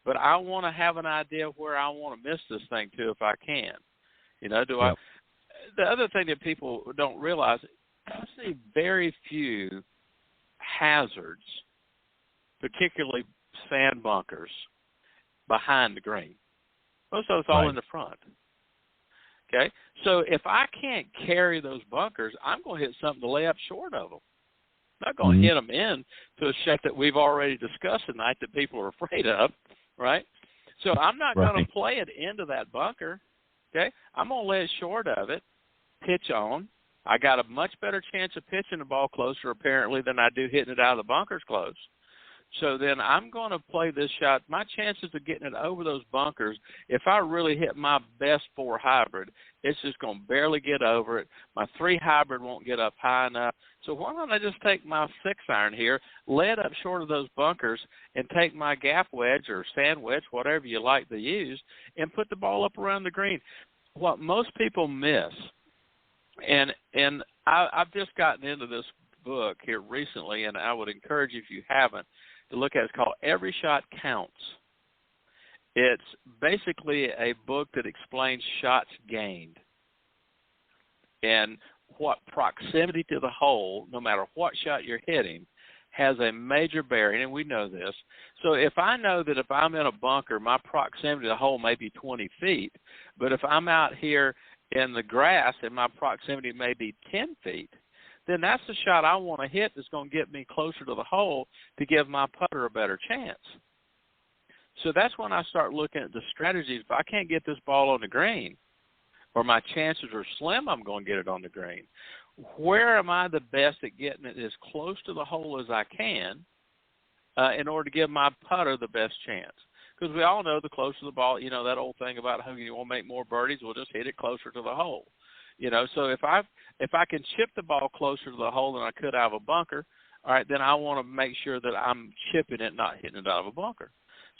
but I want to have an idea of where I want to miss this thing to if I can. You know, the other thing that people don't realize, I see very few hazards, particularly sand bunkers, behind the green. Most of it's all in the front. Okay? So if I can't carry those bunkers, I'm going to hit something to lay up short of them. I'm not going to hit them in to a shot that we've already discussed tonight that people are afraid of, right? So I'm not going to play it into that bunker. Okay? I'm going to lay it short of it, pitch on. I got a much better chance of pitching the ball closer, apparently, than I do hitting it out of the bunkers close. So then I'm going to play this shot. My chances of getting it over those bunkers, if I really hit my best 4 hybrid, it's just going to barely get over it. My 3 hybrid won't get up high enough. So why don't I just take my 6-iron here, lay it up short of those bunkers, and take my gap wedge or sand wedge, whatever you like to use, and put the ball up around the green. What most people miss, and I've just gotten into this book here recently, and I would encourage you, if you haven't, to look at it. It's called Every Shot Counts. It's basically a book that explains shots gained and what proximity to the hole, no matter what shot you're hitting, has a major bearing, and we know this. So if I know that if I'm in a bunker, my proximity to the hole may be 20 feet, but if I'm out here in the grass and my proximity may be 10 feet, then that's the shot I want to hit that's going to get me closer to the hole to give my putter a better chance. So that's when I start looking at the strategies. If I can't get this ball on the green, or my chances are slim I'm going to get it on the green, where am I the best at getting it as close to the hole as I can in order to give my putter the best chance? Because we all know the closer the ball, you know, that old thing about how you want to make more birdies, we'll just hit it closer to the hole. You know, so if I can chip the ball closer to the hole than I could out of a bunker, all right, then I want to make sure that I'm chipping it, not hitting it out of a bunker.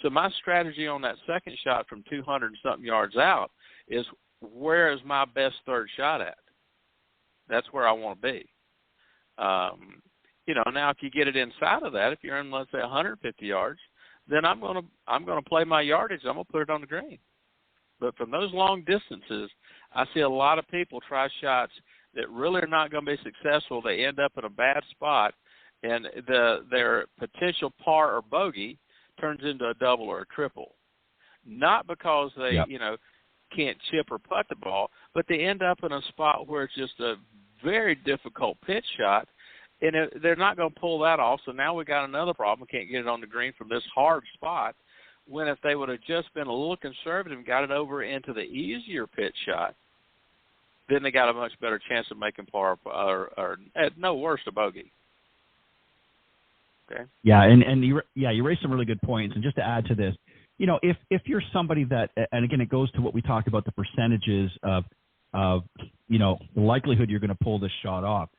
So my strategy on that second shot from 200-something yards out is, where is my best third shot at? That's where I want to be. You know, now if you get it inside of that, if you're in, let's say, 150 yards, then I'm going to play my yardage. I'm going to put it on the green. But from those long distances, I see a lot of people try shots that really are not going to be successful. They end up in a bad spot, and their potential par or bogey turns into a double or a triple. Not because they, you know, can't chip or putt the ball, but they end up in a spot where it's just a very difficult pitch shot, and they're not going to pull that off. So now we got another problem. We can't get it on the green from this hard spot, when if they would have just been a little conservative and got it over into the easier pitch shot, then they got a much better chance of making par or at no worst a bogey. Okay. Yeah, and you raised some really good points. And just to add to this, you know, if you're somebody that, and again, it goes to what we talked about, the percentages of you know, the likelihood you're going to pull this shot off.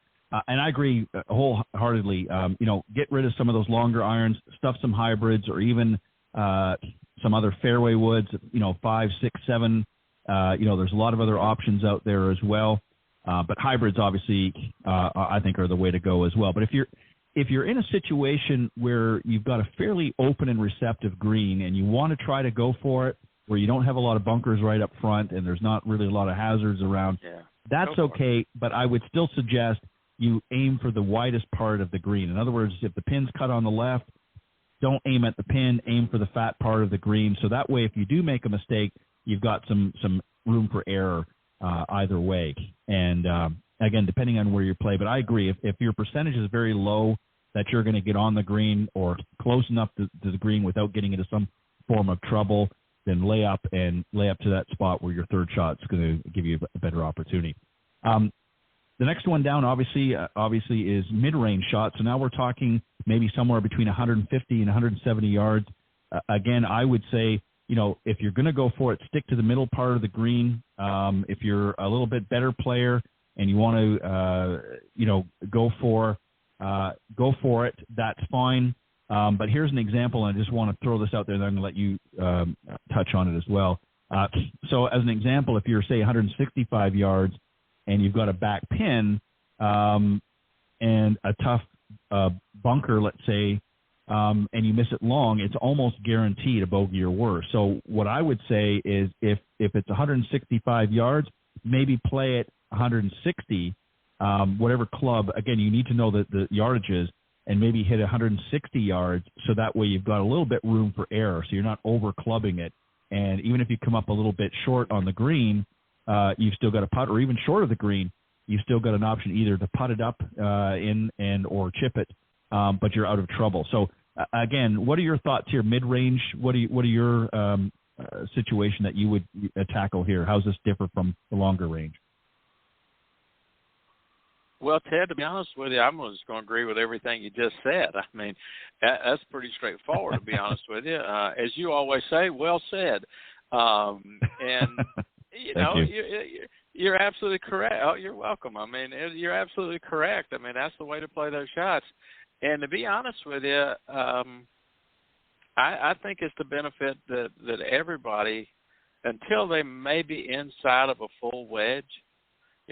And I agree wholeheartedly. You know, get rid of some of those longer irons, stuff some hybrids, or even some other fairway woods. You know, 5, 6, 7. You know, there's a lot of other options out there as well. But hybrids, obviously, I think are the way to go as well. But if you're in a situation where you've got a fairly open and receptive green and you want to try to go for it, where you don't have a lot of bunkers right up front and there's not really a lot of hazards around, that's okay. But I would still suggest you aim for the widest part of the green. In other words, if the pin's cut on the left, don't aim at the pin, aim for the fat part of the green. So that way, if you do make a mistake, you've got some room for error either way. And again, depending on where you play. But I agree, if your percentage is very low that you're going to get on the green or close enough to the green without getting into some form of trouble, then lay up to that spot where your third shot is going to give you a better opportunity. The next one down, obviously, is mid-range shots. So now we're talking maybe somewhere between 150 and 170 yards. Again, I would say, if you're going to go for it, stick to the middle part of the green. If you're a little bit better player and you want to, go for it, that's fine. But here's an example, and I just want to throw this out there, and I'm going to let you touch on it as well. So as an example, if you're, say, 165 yards and you've got a back pin and a tough bunker, let's say, and you miss it long, it's almost guaranteed a bogey or worse. So what I would say is if it's 165 yards, maybe play it 160, whatever club. Again, you need to know the yardages, and maybe hit 160 yards, so that way you've got a little bit room for error, so you're not over clubbing it. And even if you come up a little bit short on the green, you've still got a putt, or even short of the green, you've still got an option either to putt it up or chip it, but you're out of trouble. So again, what are your thoughts here? Mid-range, what are your situation that you would tackle here? How's this differ from the longer range? Well, Ted, to be honest with you, I'm just going to agree with everything you just said. I mean, that's pretty straightforward, to be honest with you. As you always say, well said. And, you're absolutely correct. Oh, you're welcome. I mean, you're absolutely correct. I mean, that's the way to play those shots. And to be honest with you, I think it's the benefit that everybody, until they may be inside of a full wedge,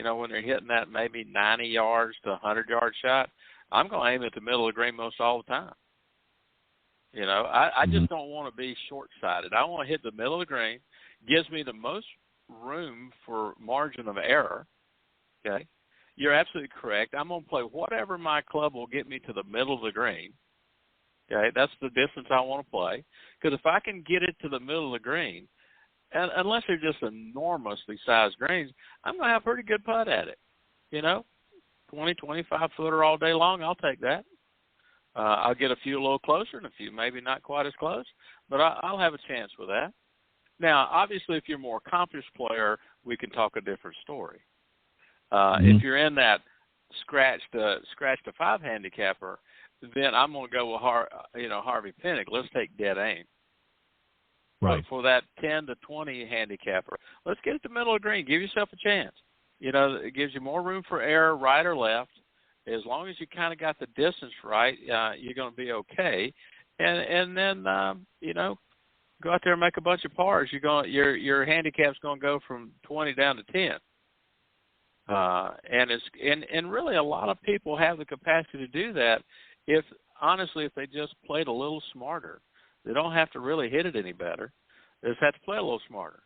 when they're hitting that maybe 90 yards to 100-yard shot, I'm going to aim at the middle of the green most all the time. I just don't want to be short-sighted. I want to hit the middle of the green. Gives me the most room for margin of error. Okay? You're absolutely correct. I'm going to play whatever my club will get me to the middle of the green. Okay? That's the distance I want to play. Because if I can get it to the middle of the green, and unless they're just enormously sized greens, I'm going to have a pretty good putt at it. 20, 25-footer all day long, I'll take that. I'll get a few a little closer and a few maybe not quite as close, but I'll have a chance with that. Now, obviously, if you're a more accomplished player, we can talk a different story. If you're in that scratch to 5 handicapper, then I'm going to go with Harvey Pinnock. Let's take dead aim. Right. But for that 10 to 20 handicapper, let's get it to the middle of the green. Give yourself a chance. It gives you more room for error, right or left. As long as you kind of got the distance right, you're going to be okay. And then go out there and make a bunch of pars. Your handicap's going to go from 20 down to 10. And really a lot of people have the capacity to do that if they just played a little smarter. They don't have to really hit it any better. They just have to play a little smarter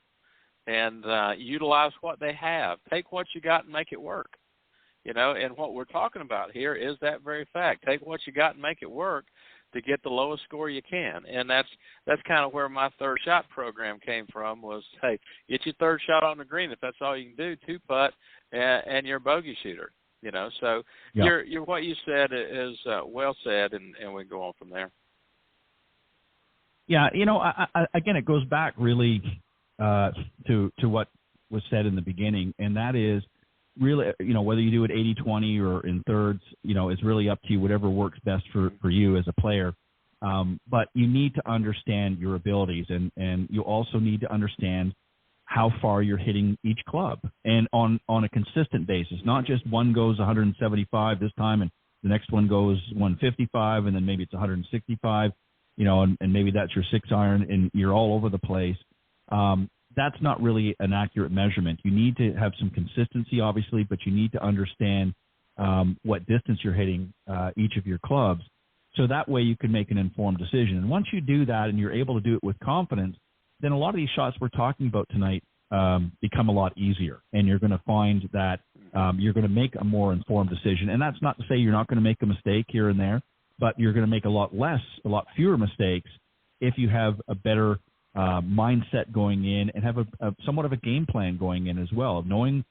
and utilize what they have. Take what you got and make it work. And what we're talking about here is that very fact. Take what you got and make it work to get the lowest score you can. And that's kind of where my third shot program came from was, hey, get your third shot on the green. If that's all you can do, 2-putt, and you're a bogey shooter. So you're what you said is well said, and we can go on from there. Yeah, again, it goes back really to what was said in the beginning, and that is really, whether you do it 80-20 or in thirds, it's really up to you, whatever works best for you as a player. But you need to understand your abilities, and you also need to understand how far you're hitting each club, and on a consistent basis, not just one goes 175 this time and the next one goes 155, and then maybe it's 165. And maybe that's your 6-iron and you're all over the place. That's not really an accurate measurement. You need to have some consistency, obviously, but you need to understand what distance you're hitting each of your clubs. So that way you can make an informed decision. And once you do that and you're able to do it with confidence, then a lot of these shots we're talking about tonight become a lot easier. And you're going to find that you're going to make a more informed decision. And that's not to say you're not going to make a mistake here and there, but you're going to make a lot fewer mistakes if you have a better mindset going in and have a somewhat of a game plan going in as well. Knowing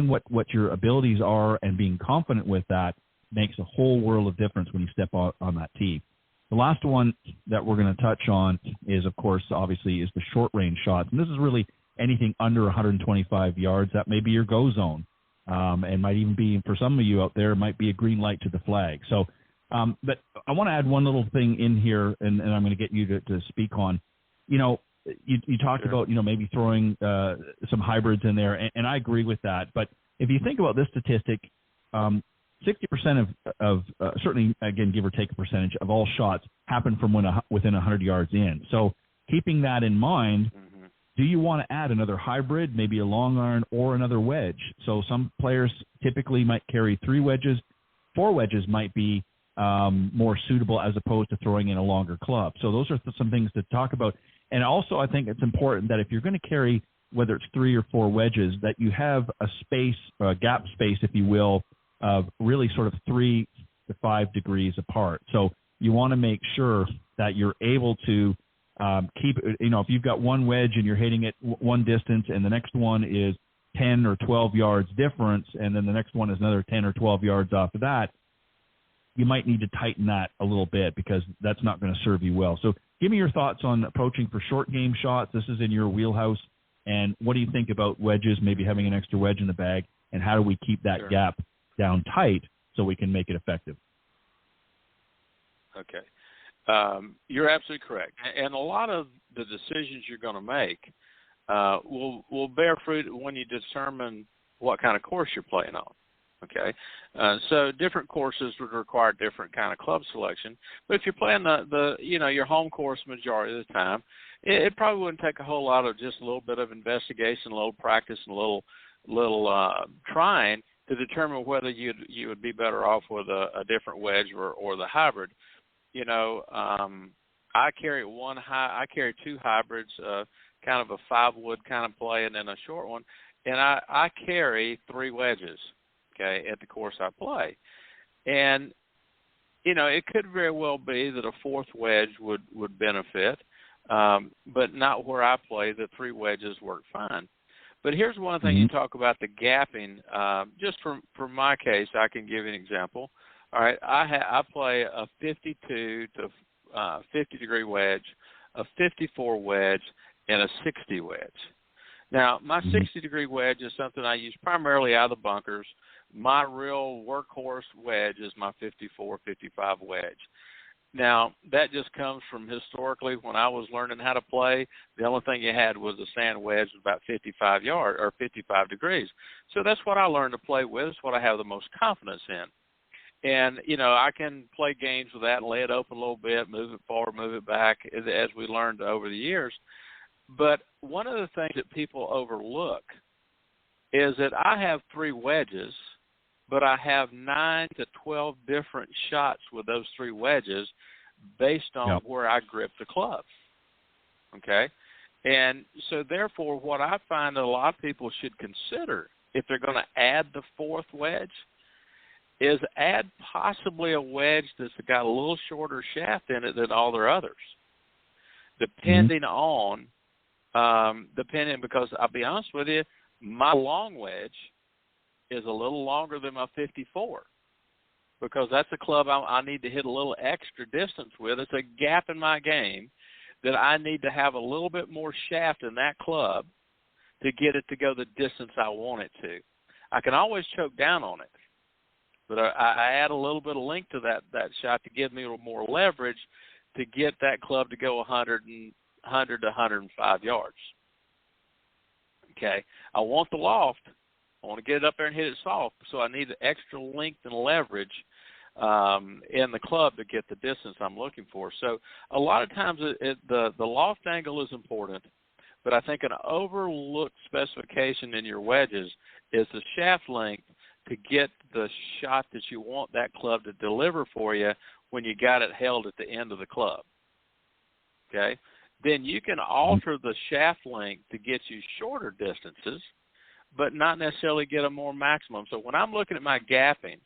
what your abilities are and being confident with that makes a whole world of difference when you step on that tee. The last one that we're going to touch on is, of course, obviously, is the short range shots. And this is really anything under 125 yards. That may be your go zone. and might even be, for some of you out there, might be a green light to the flag. So, but I want to add one little thing in here, and I'm going to get you to speak on. You talked about, maybe throwing some hybrids in there, and I agree with that. But if you think about this statistic, 60% of certainly, again, give or take a percentage of all shots happen from within 100 yards in. So keeping that in mind, do you want to add another hybrid, maybe a long iron or another wedge? So some players typically might carry 3 wedges. 4 wedges might be more suitable as opposed to throwing in a longer club. So those are some things to talk about. And also, I think it's important that if you're going to carry, whether it's 3 or 4 wedges, that you have a space, a gap space, if you will, of really sort of 3 to 5 degrees apart. So you want to make sure that you're able to keep, if you've got one wedge and you're hitting it one distance and the next one is 10 or 12 yards difference, and then the next one is another 10 or 12 yards off of that, you might need to tighten that a little bit because that's not going to serve you well. So give me your thoughts on approaching for short game shots. This is in your wheelhouse. And what do you think about wedges, maybe having an extra wedge in the bag, and how do we keep that gap down tight so we can make it effective? Okay. You're absolutely correct. And a lot of the decisions you're going to make will bear fruit when you determine what kind of course you're playing on. Okay, so different courses would require different kind of club selection. But if you're playing your home course majority of the time, it probably wouldn't take a whole lot of just a little bit of investigation, a little practice, and a little trying to determine whether you would be better off with a different wedge or the hybrid. I carry 2 hybrids, kind of a 5-wood kind of play, and then a short one, and I carry 3 wedges. Okay, at the course I play. And, it could very well be that a 4th wedge would benefit, but not where I play. The 3 wedges work fine. But here's one thing you talk about, the gapping. Just for my case, I can give you an example. All right, I play a 52 to 50 degree wedge, a 54 wedge, and a 60 wedge. Now, my 60 degree wedge is something I use primarily out of the bunkers. My real workhorse wedge is my 54, 55 wedge. Now, that just comes from historically when I was learning how to play, the only thing you had was a sand wedge about 55 yards or 55 degrees. So that's what I learned to play with. It's what I have the most confidence in. And, I can play games with that and lay it open a little bit, move it forward, move it back, as we learned over the years. But one of the things that people overlook is that I have 3 wedges, but I have 9 to 12 different shots with those 3 wedges based on where I grip the club. Okay? And so, therefore, what I find that a lot of people should consider if they're going to add the 4th wedge is add possibly a wedge that's got a little shorter shaft in it than all their others, depending on because I'll be honest with you, my long wedge is a little longer than my 54 because that's a club I need to hit a little extra distance with. It's a gap in my game that I need to have a little bit more shaft in that club to get it to go the distance I want it to. I can always choke down on it, but I add a little bit of length to that shot to give me a little more leverage to get that club to go 100 to 105 yards. Okay, I want the loft. I want to get it up there and hit it soft, so I need the extra length and leverage in the club to get the distance I'm looking for. So a lot of times the loft angle is important, but I think an overlooked specification in your wedges is the shaft length to get the shot that you want that club to deliver for you when you got it held at the end of the club. Okay? Then you can alter the shaft length to get you shorter distances, but not necessarily get a more maximum. So when I'm looking at my gapping,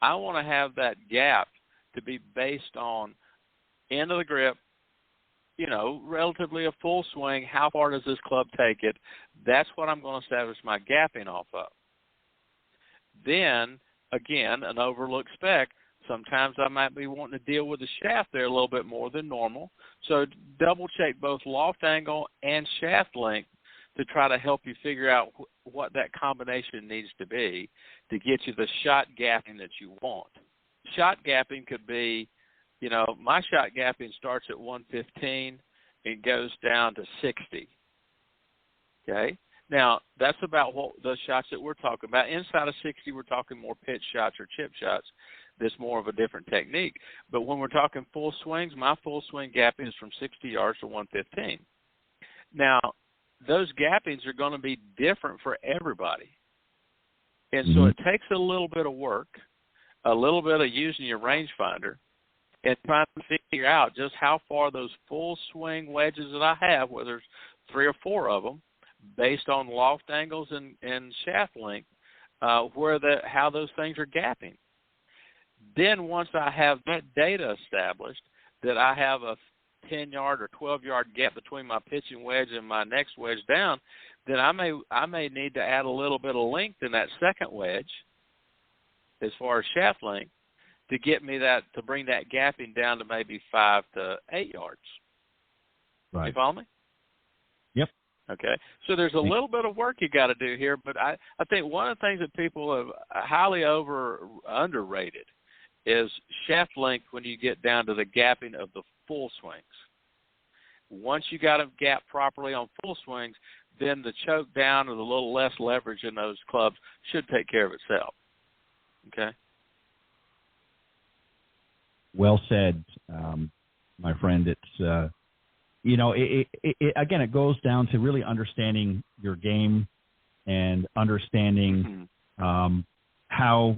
I want to have that gap to be based on end of the grip, relatively a full swing. How far does this club take it? That's what I'm going to establish my gapping off of. Then, again, an overlooked spec, sometimes I might be wanting to deal with the shaft there a little bit more than normal. So double check both loft angle and shaft length to try to help you figure out what that combination needs to be to get you the shot gapping that you want. Shot gapping could be, my shot gapping starts at 115 and goes down to 60. Okay? Now, that's about what the shots that we're talking about. Inside of 60, we're talking more pitch shots or chip shots. That's more of a different technique. But when we're talking full swings, my full swing gapping is from 60 yards to 115. Now, those gappings are going to be different for everybody. And so it takes a little bit of work, a little bit of using your rangefinder, and trying to figure out just how far those full swing wedges that I have, whether there's 3 or 4 of them, based on loft angles and shaft length, how those things are gapping. Then once I have that data established, that I have a 10-yard or 12-yard gap between my pitching wedge and my next wedge down, then I may need to add a little bit of length in that second wedge, as far as shaft length, to get me to bring that gapping down to maybe 5 to 8 yards. Right. You follow me? Yep. Okay. So there's a little bit of work you got to do here, but I think one of the things that people have highly underrated is shaft length when you get down to the gapping of the full swings. Once you got them gapped properly on full swings, then the choke down or the little less leverage in those clubs should take care of itself. Okay? Well said, my friend. It's, again, it goes down to really understanding your game and understanding how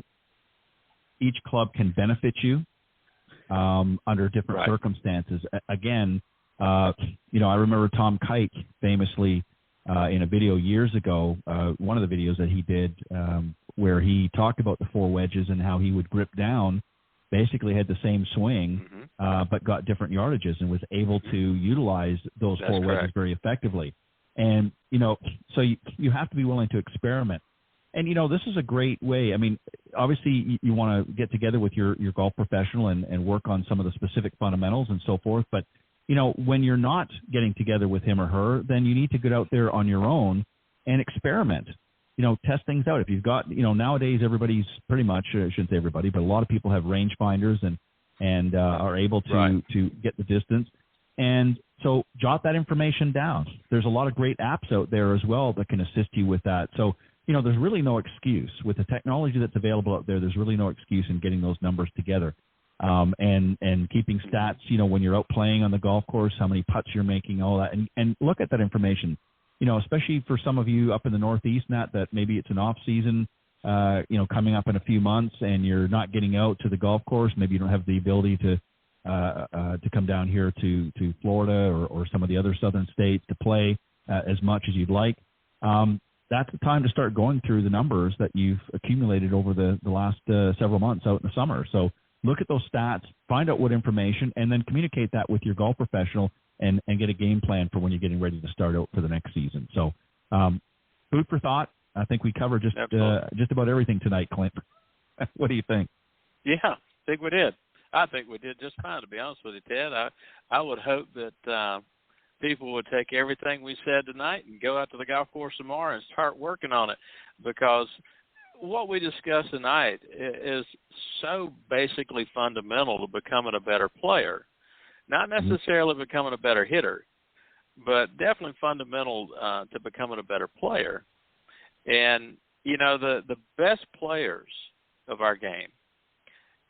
each club can benefit you under different circumstances. Again, I remember Tom Kite famously in a video years ago, one of the videos that he did where he talked about the 4 wedges and how he would grip down, basically had the same swing, but got different yardages and was able to utilize those 4 wedges very effectively. And, so you have to be willing to experiment. And, this is a great way. I mean, obviously you want to get together with your golf professional and work on some of the specific fundamentals and so forth. But, when you're not getting together with him or her, then you need to get out there on your own and experiment, test things out. If you've got, nowadays everybody's pretty much, I shouldn't say everybody, but a lot of people have rangefinders and are able to get the distance. And so jot that information down. There's a lot of great apps out there as well that can assist you with that. So, there's really no excuse. With the technology that's available out there, there's really no excuse in getting those numbers together. And keeping stats, when you're out playing on the golf course, how many putts you're making, all that, and look at that information, especially for some of you up in the Northeast, that maybe it's an off season, coming up in a few months and you're not getting out to the golf course. Maybe you don't have the ability to come down here to Florida or some of the other southern states to play as much as you'd like. That's the time to start going through the numbers that you've accumulated over the last several months out in the summer. So look at those stats, find out what information, and then communicate that with your golf professional and get a game plan for when you're getting ready to start out for the next season. So food for thought. I think we covered just about everything tonight, Clint. What do you think? Yeah, I think we did. I think we did just fine, to be honest with you, Ted. I would hope that people would take everything we said tonight and go out to the golf course tomorrow and start working on it, because what we discussed tonight is so basically fundamental to becoming a better player. Not necessarily becoming a better hitter, but definitely fundamental to becoming a better player. And, the best players of our game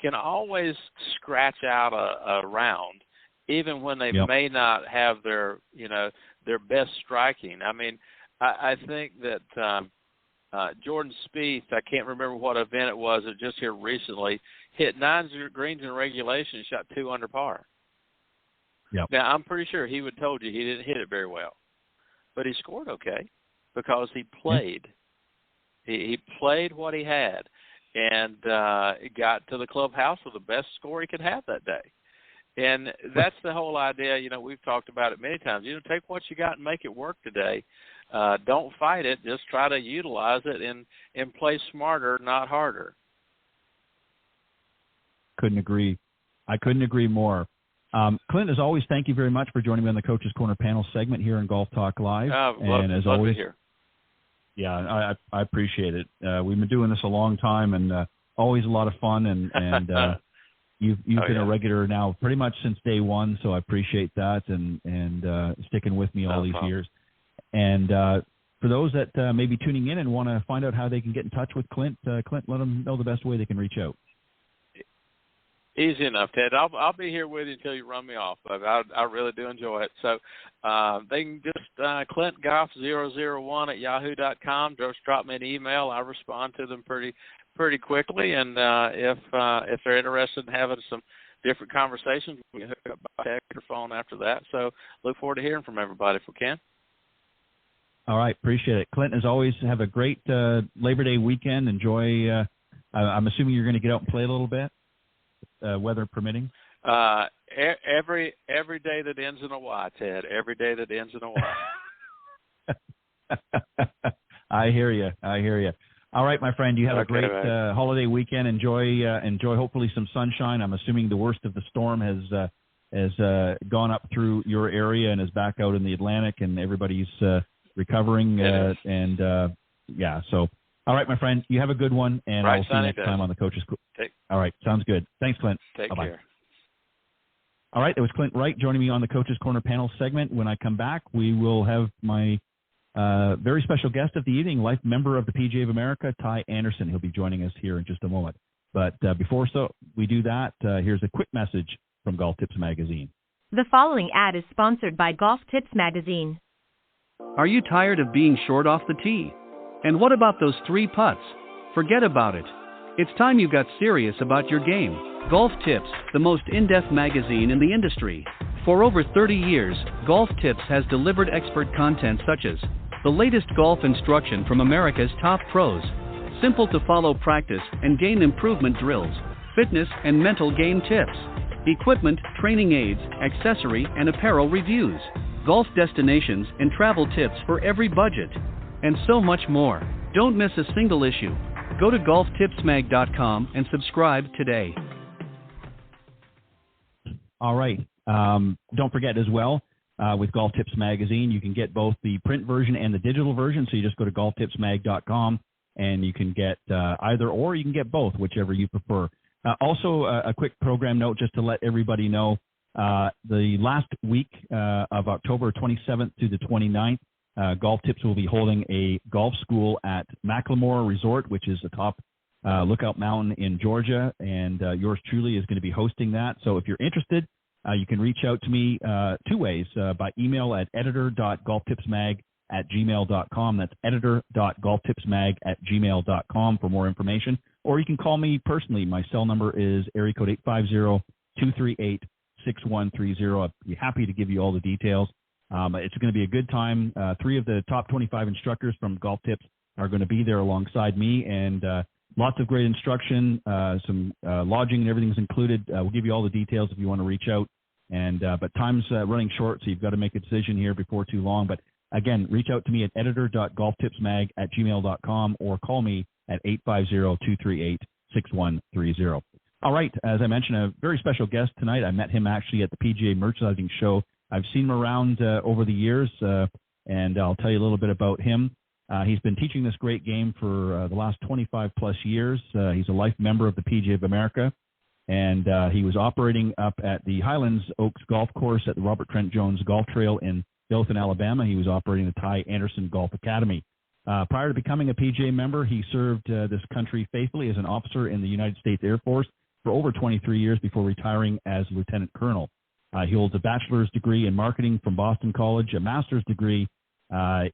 can always scratch out a round, even when they may not have their best striking. I mean, I think that Jordan Spieth, I can't remember what event it was, just here recently, hit 9 greens in regulation and shot 2 under par. Yep. Now, I'm pretty sure he would have told you he didn't hit it very well, but he scored okay because he played. He played what he had and got to the clubhouse with the best score he could have that day. And that's the whole idea. We've talked about it many times. Take what you got and make it work today. Don't fight it. Just try to utilize it and play smarter, not harder. Couldn't agree. I couldn't agree more. Clint, as always, thank you very much for joining me on the Coach's Corner panel segment here in Golf Talk Live. Love to hear. Yeah, I appreciate it. We've been doing this a long time, and always a lot of fun. And you've been a regular now pretty much since day one, so I appreciate that and sticking with me all these years. And for those that may be tuning in and want to find out how they can get in touch with Clint, Clint, let them know the best way they can reach out. Easy enough, Ted. I'll be here with you until you run me off, but I really do enjoy it. So they can just ClintGolf001 at yahoo.com. Just drop me an email. I respond to them pretty quickly, and if they're interested in having some different conversations, we can hook up by text or phone after that. So look forward to hearing from everybody if we can. All right, appreciate it. Clint, as always, have a great Labor Day weekend. Enjoy. I'm assuming you're going to get out and play a little bit. Weather permitting? Every day that ends in a Y, Ted. Every day that ends in a Y. I hear you. All right, my friend. You have a great holiday weekend. Enjoy. Hopefully some sunshine. I'm assuming the worst of the storm has gone up through your area and is back out in the Atlantic, and everybody's recovering. So. All right, my friend, you have a good one, and I'll see you next time on the Coach's Corner. All right, sounds good. Thanks, Clint. Bye-bye. Care. All right, it was Clint Wright joining me on the Coach's Corner panel segment. When I come back, we will have my very special guest of the evening, life member of the PGA of America, Ty Anderson. He'll be joining us here in just a moment. But before we do that, here's a quick message from Golf Tips Magazine. The following ad is sponsored by Golf Tips Magazine. Are you tired of being short off the tee? And what about those 3 putts? Forget about it. It's time you got serious about your game. Golf Tips, the most in-depth magazine in the industry. For over 30 years, Golf Tips has delivered expert content such as the latest golf instruction from America's top pros, simple to follow practice and game improvement drills, fitness and mental game tips, equipment, training aids, accessory and apparel reviews, golf destinations and travel tips for every budget, and so much more. Don't miss a single issue. Go to golftipsmag.com and subscribe today. All right. Don't forget as well, with Golf Tips Magazine, you can get both the print version and the digital version. So you just go to golftipsmag.com and you can get either or. You can get both, whichever you prefer. Also, a quick program note just to let everybody know, the last week of October 27th to the 29th, Golf Tips will be holding a golf school at Macklemore Resort, which is atop Lookout Mountain in Georgia, and yours truly is going to be hosting that. So if you're interested, you can reach out to me 2 ways, by email at editor.golftipsmag@gmail.com. That's editor.golftipsmag@gmail.com for more information. Or you can call me personally. My cell number is area code 850-238-6130. I'd be happy to give you all the details. It's going to be a good time. 3 of the top 25 instructors from Golf Tips are going to be there alongside me, and lots of great instruction, some lodging and everything's included. We'll give you all the details if you want to reach out. But time's running short, so you've got to make a decision here before too long. But again, reach out to me at editor.golftipsmag@gmail.com or call me at 850-238-6130. All right, as I mentioned, a very special guest tonight. I met him actually at the PGA Merchandising Show. I've seen him around over the years, and I'll tell you a little bit about him. He's been teaching this great game for the last 25-plus years. He's a life member of the PGA of America, and he was operating up at the Highlands Oaks Golf Course at the Robert Trent Jones Golf Trail in Dothan, Alabama. He was operating the Ty Anderson Golf Academy. Prior to becoming a PGA member, he served this country faithfully as an officer in the United States Air Force for over 23 years before retiring as lieutenant colonel. He holds a bachelor's degree in marketing from Boston College, a master's degree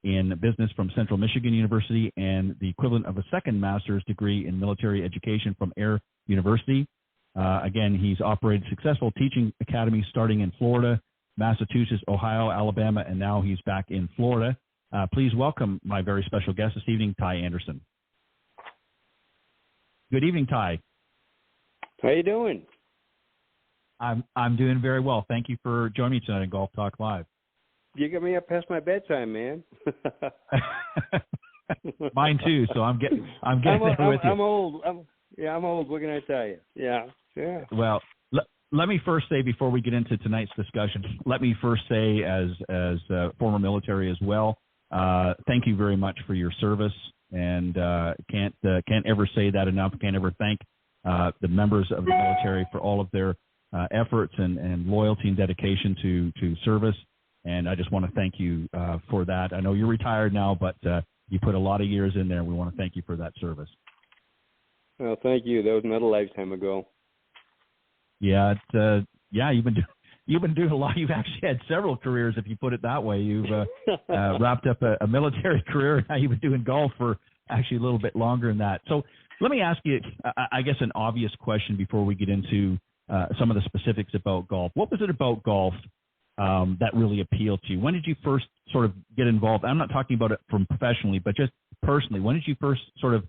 in business from Central Michigan University, and the equivalent of a second master's degree in military education from Air University. Again, he's operated successful teaching academies starting in Florida, Massachusetts, Ohio, Alabama, and now he's back in Florida. Please welcome my very special guest this evening, Ty Anderson. Good evening, Ty. How you doing? I'm doing very well. Thank you for joining me tonight on Golf Talk Live. You got me up past my bedtime, man. Mine too. So I'm getting there with you. I'm old. I'm old. What can I tell you? Yeah. Well, let me first say, before we get into tonight's discussion, let me first say, as former military as well, thank you very much for your service, and can't ever say that enough. Can't ever thank the members of the military for all of their efforts and loyalty and dedication to service. And I just want to thank you for that. I know you're retired now, but you put a lot of years in there, and we want to thank you for that service. Well, thank you. That was not a lifetime ago. Yeah, you've been doing a lot. You've actually had several careers, if you put it that way. You've wrapped up a military career. Now you've been doing golf for actually a little bit longer than that. So let me ask you, I guess, an obvious question before we get into some of the specifics about golf. What was it about golf that really appealed to you? When did you first sort of get involved? I'm not talking about it from professionally, but just personally. When did you first sort of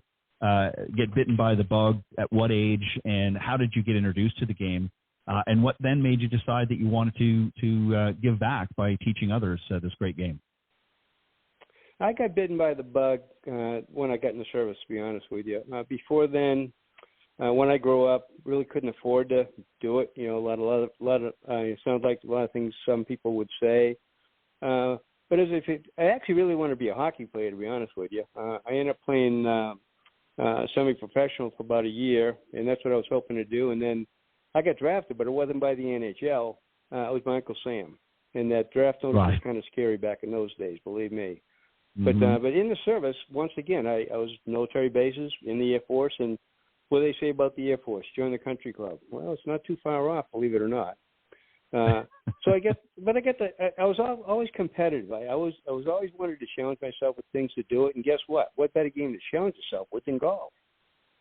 get bitten by the bug? At what age? And how did you get introduced to the game? And what then made you decide that you wanted to give back by teaching others this great game? I got bitten by the bug when I got in the service, to be honest with you. Before then, when I grew up, really couldn't afford to do it. You know, a lot of it sounds like a lot of things some people would say. But I actually really wanted to be a hockey player, to be honest with you. I ended up playing semi-professional for about a year, and that's what I was hoping to do. And then I got drafted, but it wasn't by the NHL. It was my Uncle Sam. And that draft notice was kind of scary back in those days, believe me. Mm-hmm. But in the service, once again, I was military bases in the Air Force, and what do they say about the Air Force? Join the country club. Well, it's not too far off, believe it or not. So I was always competitive. I was always wanted to challenge myself with things to do it. And guess what? What better game to challenge yourself with than golf?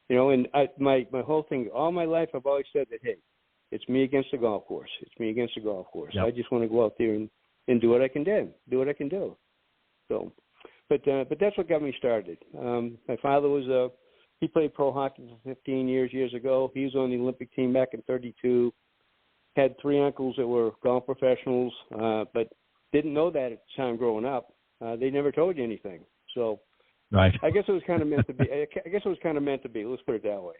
You know, and my whole thing, all my life, I've always said that, hey, it's me against the golf course. It's me against the golf course. Yep. I just want to go out there and do what I can do. So, but that's what got me started. My father he played pro hockey for 15 years ago. He was on the Olympic team back in '32. Had 3 uncles that were golf professionals, but didn't know that at the time growing up. They never told you anything. So right. I guess it was kind of meant to be. Let's put it that way.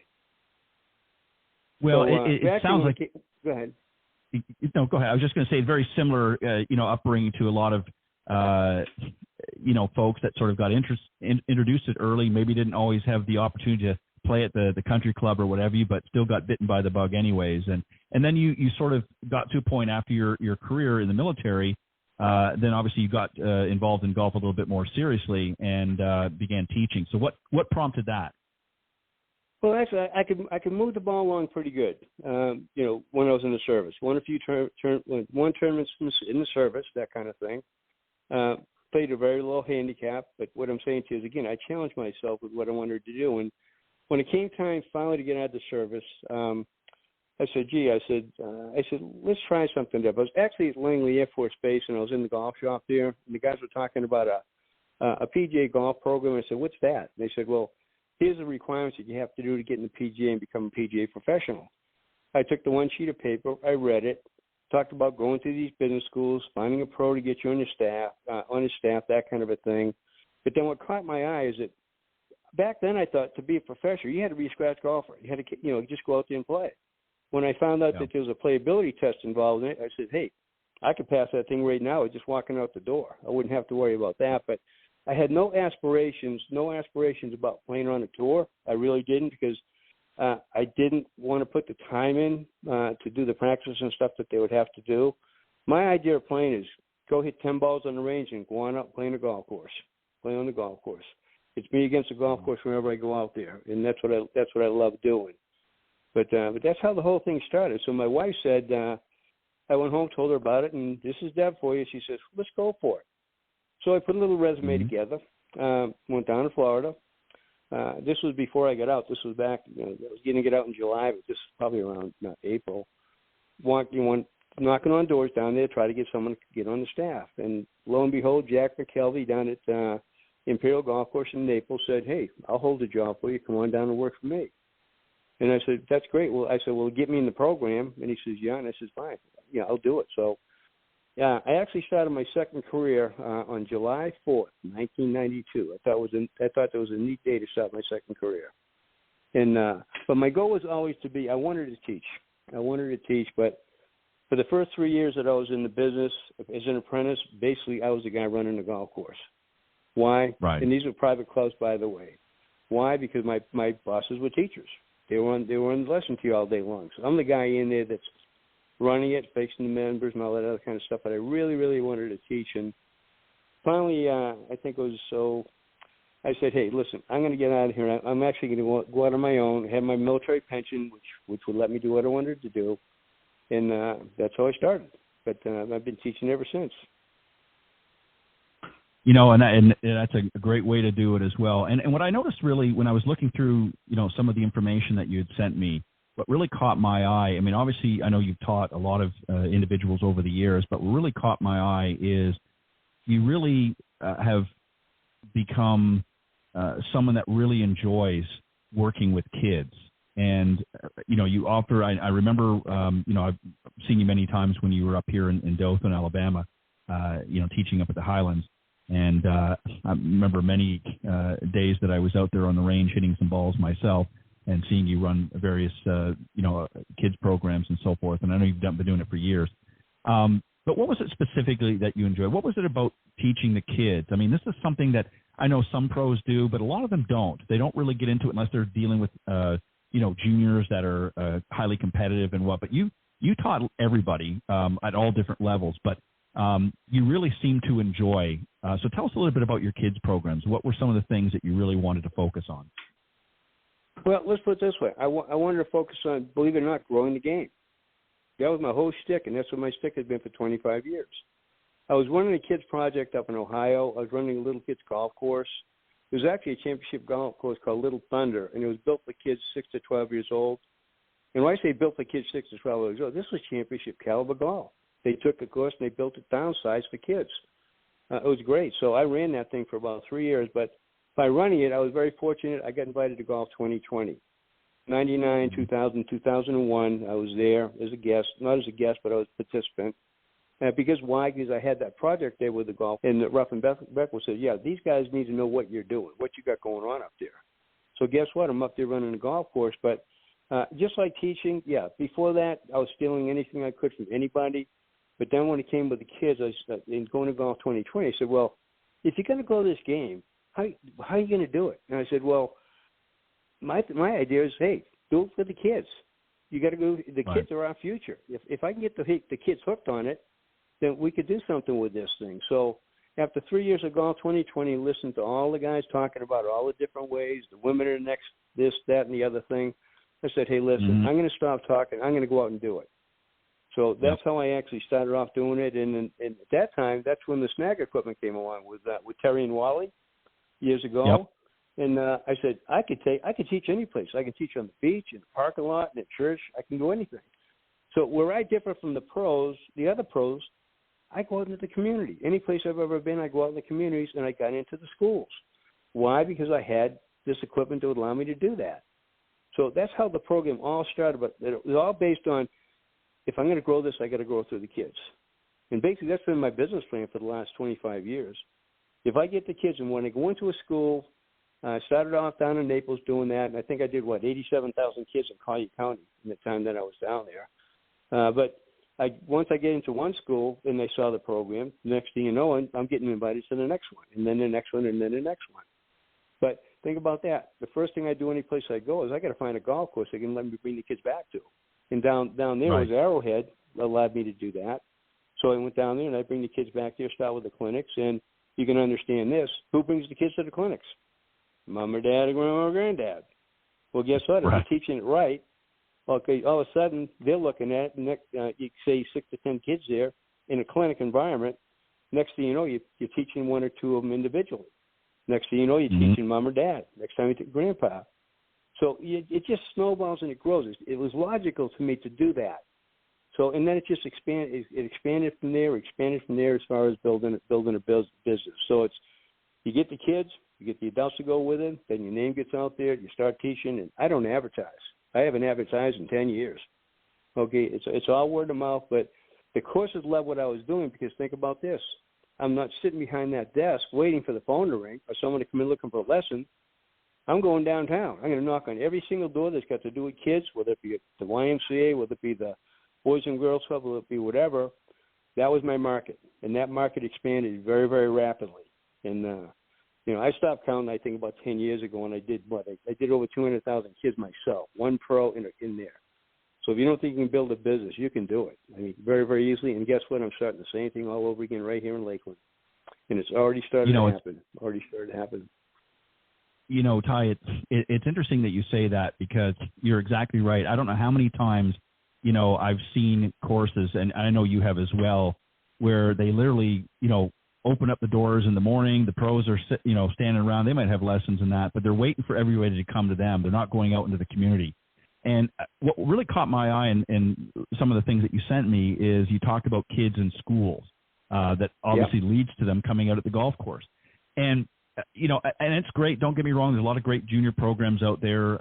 Well, so, it sounds like. Go ahead. No, go ahead. I was just going to say very similar, upbringing to a lot of, folks that sort of got introduced it early. Maybe didn't always have the opportunity to play at the country club or whatever, but still got bitten by the bug anyways. And then you sort of got to a point after your career in the military. Then obviously you got involved in golf a little bit more seriously and began teaching. So what prompted that? Well, actually, I could move the ball along pretty good. When I was in the service, won a few tournaments in the service, that kind of thing. Played a very low handicap, but what I'm saying to you is, again, I challenged myself with what I wanted to do. And when it came time finally to get out of the service, I said, let's try something different. I was actually at Langley Air Force Base, and I was in the golf shop there, and the guys were talking about a PGA golf program. I said, what's that? And they said, well, here's the requirements that you have to do to get in the PGA and become a PGA professional. I took the one sheet of paper, I read it, talked about going to these business schools, finding a pro to get you on his staff, that kind of a thing. But then what caught my eye is that back then I thought to be a professional, you had to be a scratch golfer. You had to, just go out there and play. When I found out that there was a playability test involved in it, I said, hey, I could pass that thing right now just walking out the door. I wouldn't have to worry about that. But I had no aspirations about playing on a tour. I really didn't, because I didn't want to put the time in to do the practice and stuff that they would have to do. My idea of playing is go hit 10 balls on the range and go on up, play on the golf course. It's me against the golf course whenever I go out there, and that's what I love doing. But that's how the whole thing started. So my wife said, I went home, told her about it, and this is Deb for you. She says, let's go for it. So I put a little resume together, went down to Florida. This was before I got out. This was back, I was going to get out in July, but this was probably around April. Went knocking on doors down there, try to get someone to get on the staff. And lo and behold, Jack McKelvey down at Imperial Golf Course in Naples said, hey, I'll hold the job for you. Come on down and work for me. And I said, that's great. Well, I said, well, get me in the program. And he says, yeah. And I said, fine. Yeah, I'll do it. So, yeah, I actually started my second career on July 4th, 1992. I thought that was a neat day to start my second career. And but my goal was always to be, I wanted to teach. I wanted to teach, but for the first 3 years that I was in the business as an apprentice, basically I was the guy running the golf course. Why? Right. And these were private clubs, by the way. Why? Because my bosses were teachers. They were on the lesson to you all day long. So I'm the guy in there that's running it, facing the members and all that other kind of stuff. But I really, really wanted to teach. And finally, I think it was so. I said, hey, listen, I'm going to get out of here. I'm actually going to go out on my own, have my military pension, which would let me do what I wanted to do. And that's how I started. But I've been teaching ever since. You know, and that's a great way to do it as well. And what I noticed really when I was looking through, you know, some of the information that you had sent me, what really caught my eye, I mean, obviously I know you've taught a lot of individuals over the years, but what really caught my eye is you really have become someone that really enjoys working with kids. And, you know, you offer, I remember, you know, I've seen you many times when you were up here in Dothan, Alabama, you know, teaching up at the Highlands. And I remember many days that I was out there on the range hitting some balls myself and seeing you run various, you know, kids programs and so forth. And I know you've been doing it for years. But what was it specifically that you enjoyed? What was it about teaching the kids? I mean, this is something that I know some pros do, but a lot of them don't. They don't really get into it unless they're dealing with, you know, juniors that are highly competitive and what. But you taught everybody at all different levels, but you really seem to enjoy. So tell us a little bit about your kids' programs. What were some of the things that you really wanted to focus on? Well, let's put it this way. I wanted to focus on, believe it or not, growing the game. That was my whole shtick, and that's what my shtick has been for 25 years. I was running a kids project up in Ohio. I was running a little kids golf course. It was actually a championship golf course called Little Thunder, and it was built for kids 6 to 12 years old. And when I say built for kids 6 to 12 years old, this was championship caliber golf. They took the course and they built it downsized for kids. It was great. So I ran that thing for about 3 years. But by running it, I was very fortunate. I got invited to Golf 2020. 99, 2000, 2001, I was there as a guest. Not as a guest, but I was a participant. Because why? Because I had that project there with the golf. And Ruff and Beckwell said, yeah, these guys need to know what you're doing, what you got going on up there. So guess what? I'm up there running a golf course. But just like teaching, yeah, before that, I was stealing anything I could from anybody. But then when it came with the kids, in going to Golf 2020, I said, well, if you're going to go this game, how are you going to do it? And I said, well, my idea is, hey, do it for the kids. You got to go. The Right. kids are our future. If I can get the kids hooked on it, then we could do something with this thing. So after 3 years of Golf 2020, listened to all the guys talking about all the different ways, the women are next, this, that, and the other thing. I said, hey, listen, I'm going to stop talking. I'm going to go out and do it. So that's how I actually started off doing it. And at that time, that's when the snag equipment came along with Terry and Wally years ago. Yep. And I said, I could teach any place. I can teach on the beach, in the parking lot, in the church. I can do anything. So where I differ from the pros, the other pros, I go out into the community. Any place I've ever been, I go out in the communities, and I got into the schools. Why? Because I had this equipment that would allow me to do that. So that's how the program all started. But it was all based on, if I'm going to grow this, I got to grow through the kids. And basically, that's been my business plan for the last 25 years. If I get the kids, and when I go into a school, I started off down in Naples doing that, and I think I did, 87,000 kids in Collier County in the time that I was down there. But once I get into one school and they saw the program, the next thing you know, I'm getting invited to the next one, and then the next one, and then the next one. But think about that. The first thing I do any place I go is I got to find a golf course they can let me bring the kids back to. And down there was Arrowhead allowed me to do that. So I went down there and I bring the kids back there, start with the clinics, and you can understand this. Who brings the kids to the clinics? Mom or dad or grandma or granddad. Well, guess what? If you're teaching it right, okay, all of a sudden they're looking at it, and you say 6 to 10 kids there in a clinic environment. Next thing you know, you're teaching one or two of them individually. Next thing you know, you're teaching mom or dad. Next time you teach grandpa. So it just snowballs and it grows. It was logical to me to do that. So, and then it just expanded. It expanded from there as far as building a business. So it's, you get the kids, you get the adults to go with it, then your name gets out there, you start teaching, and I don't advertise. I haven't advertised in 10 years. Okay, it's all word of mouth, but the courses love what I was doing, because think about this. I'm not sitting behind that desk waiting for the phone to ring or someone to come in looking for a lesson. I'm going downtown. I'm going to knock on every single door that's got to do with kids, whether it be the YMCA, whether it be the Boys and Girls Club, whether it be whatever. That was my market, and that market expanded very, very rapidly. And I stopped counting, I think, about 10 years ago, and I did I did over 200,000 kids myself, one pro in there. So if you don't think you can build a business, you can do it. I mean, very, very easily. And guess what? I'm starting the same thing all over again right here in Lakeland. And it's already started to happen. Ty, it's interesting that you say that, because you're exactly right. I don't know how many times, I've seen courses, and I know you have as well, where they literally, open up the doors in the morning. The pros are, standing around. They might have lessons in that, but they're waiting for everybody to come to them. They're not going out into the community. And what really caught my eye in some of the things that you sent me is you talked about kids in schools that obviously leads to them coming out at the golf course. And and it's great. Don't get me wrong. There's a lot of great junior programs out there,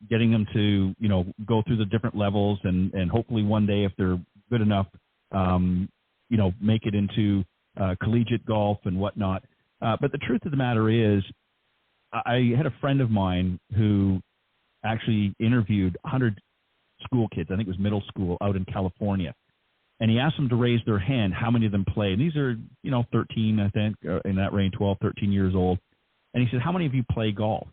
getting them to, go through the different levels and hopefully one day, if they're good enough, make it into collegiate golf and whatnot. But the truth of the matter is, I had a friend of mine who actually interviewed 100 school kids. I think it was middle school out in California. And he asked them to raise their hand how many of them play. And these are, 13, I think, in that range, 12, 13 years old. And he said, how many of you play golf?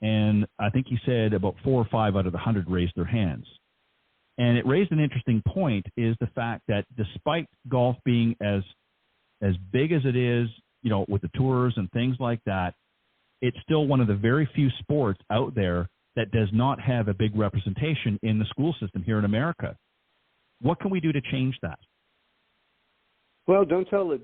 And I think he said about 4 or 5 out of the 100 raised their hands. And it raised an interesting point, is the fact that despite golf being as big as it is, with the tours and things like that, it's still one of the very few sports out there that does not have a big representation in the school system here in America. What can we do to change that? Well, don't tell the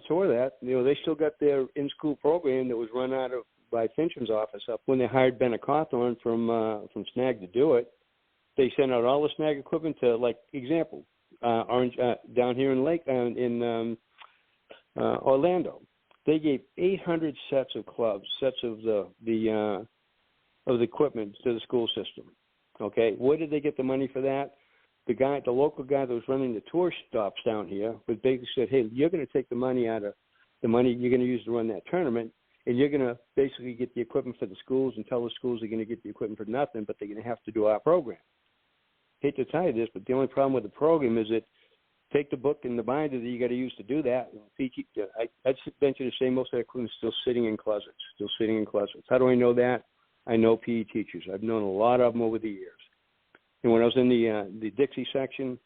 tour that. They still got their in-school program that was run out of by Fincham's office up when they hired Ben Cawthorn from Snag to do it. They sent out all the Snag equipment to, like, example, Orange down here in Orlando. They gave 800 sets of clubs, sets of the equipment to the school system. Okay, where did they get the money for that? The local guy that was running the tour stops down here, but basically said, hey, you're going to take the money out of the money you're going to use to run that tournament, and you're going to basically get the equipment for the schools and tell the schools they're going to get the equipment for nothing, but they're going to have to do our program. Hate to tell you this, but the only problem with the program is that take the book and the binder that you got to use to do that. I'd venture to say most of that equipment is still sitting in closets. How do I know that? I know PE teachers. I've known a lot of them over the years. And when I was in the Dixie section,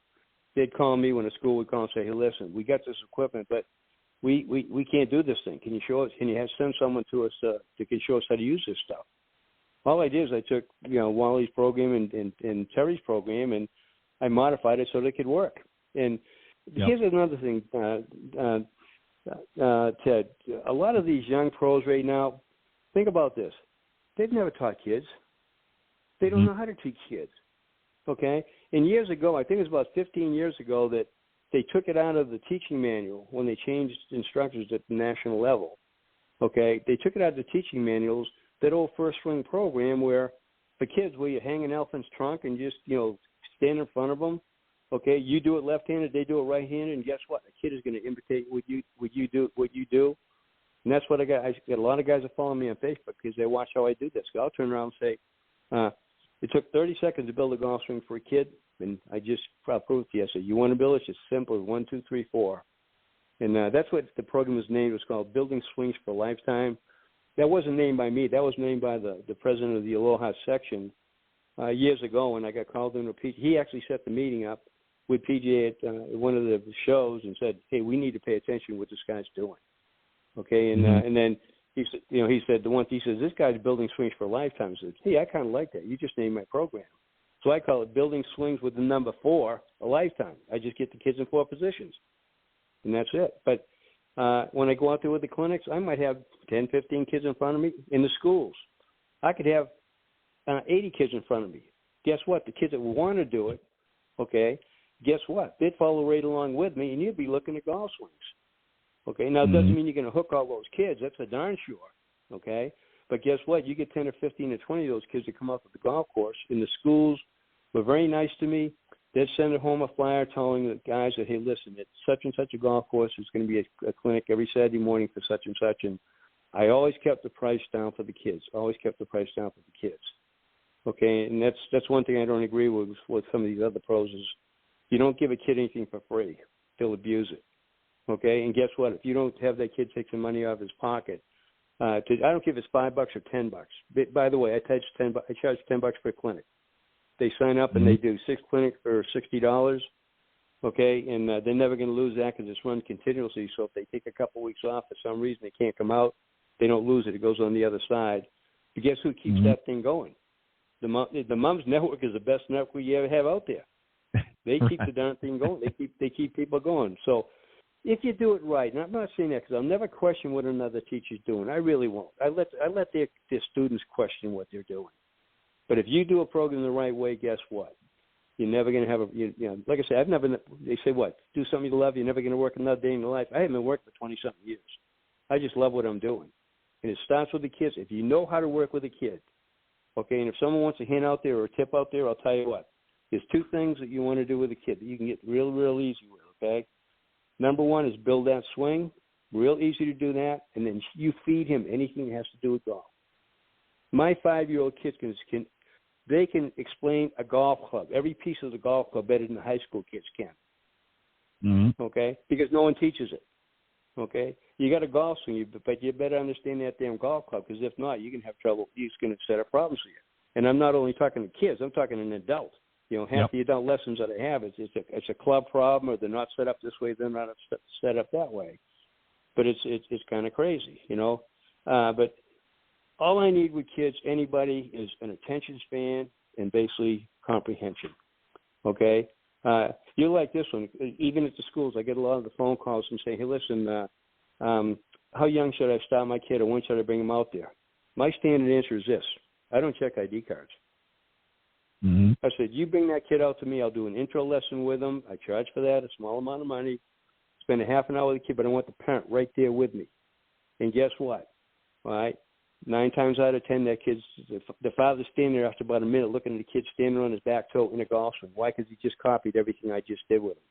they'd call me when a school would call and say, hey, listen, we got this equipment, but we can't do this thing. Can you show us? Can you send someone to us that can show us how to use this stuff? All I did is I took, Wally's program and Terry's program, and I modified it so they could work. And here's another thing, Ted. A lot of these young pros right now, think about this. They've never taught kids. They don't know how to teach kids. Okay? And years ago, I think it was about 15 years ago, that they took it out of the teaching manual when they changed instructors at the national level. Okay? They took it out of the teaching manuals, that old first swing program where for kids, where you hang an elephant's trunk and just, stand in front of them. Okay? You do it left-handed, they do it right-handed, and guess what? The kid is going to imitate what you do. And that's what I got a lot of guys that follow me on Facebook because they watch how I do this. I'll turn around and say, it took 30 seconds to build a golf swing for a kid, and I'll prove it to you. I said, you want to build it? It's simple, 1, 2, 3, 4. And that's what the program was named. It was called Building Swings for Lifetime. That wasn't named by me. That was named by the president of the Aloha section years ago when I got called into PGA. He actually set the meeting up with PGA at one of the shows and said, hey, we need to pay attention to what this guy's doing. Okay, and then he said, this guy's building swings for a lifetime. I said, hey, I kind of like that. You just named my program. So I call it Building Swings with the number 4, a lifetime. I just get the kids in 4 positions, and that's it. But when I go out there with the clinics, I might have 10, 15 kids in front of me in the schools. I could have 80 kids in front of me. Guess what? The kids that want to do it, okay, guess what? They'd follow right along with me, and you'd be looking at golf swings. Okay, now it doesn't mean you're going to hook all those kids. That's a darn sure, okay? But guess what? You get 10 or 15 or 20 of those kids that come up at the golf course. In the schools were very nice to me. They'd send home a flyer telling the guys that, hey, listen, at such and such a golf course, there's going to be a clinic every Saturday morning for such and such, and I always kept the price down for the kids. Okay, and that's one thing I don't agree with some of these other pros is you don't give a kid anything for free. They'll abuse it. Okay, and guess what? If you don't have that kid take some money out of his pocket, I don't care if it's $5 or $10. By the way, I charge $10 per clinic. They sign up and they do 6 clinics for $60. Okay, and they're never going to lose that because it's run continuously. So if they take a couple weeks off for some reason, they can't come out, they don't lose it. It goes on the other side. But guess who keeps that thing going? The Mom's Network is the best network you ever have out there. They keep the darn thing going. They keep people going. So if you do it right, and I'm not saying that because I'll never question what another teacher's doing. I really won't. I let their students question what they're doing. But if you do a program the right way, guess what? You're never going to have like I said, they say what? Do something you love, you're never going to work another day in your life. I haven't been working for 20-something years. I just love what I'm doing. And it starts with the kids. If you know how to work with a kid, okay, and if someone wants a hint out there or a tip out there, I'll tell you what. There's 2 things that you want to do with a kid that you can get real, real easy with, okay? Number 1 is build that swing. Real easy to do that. And then you feed him anything that has to do with golf. My 5-year-old kids can explain a golf club, every piece of the golf club better than the high school kids can. Mm-hmm. Okay? Because no one teaches it. Okay? You got a golf swing, but you better understand that damn golf club because if not, you can have trouble. It's going to set up problems for you. And I'm not only talking to kids, I'm talking to an adult. Half the adult lessons that I have, it's a club problem, or they're not set up this way, they're not set up that way. But it's kind of crazy, But all I need with kids, anybody, is an attention span and basically comprehension. Okay, you like this one. Even at the schools, I get a lot of the phone calls and say, "Hey, listen, how young should I start my kid, or when should I bring him out there?" My standard answer is this: I don't check ID cards. Mm-hmm. I said, you bring that kid out to me, I'll do an intro lesson with him. I charge for that, a small amount of money. Spend a half an hour with the kid, but I want the parent right there with me. And guess what? All right, 9 times out of 10, that kid's the father's standing there after about a minute looking at the kid standing on his back toe in a golf swing. Why? Because he just copied everything I just did with him.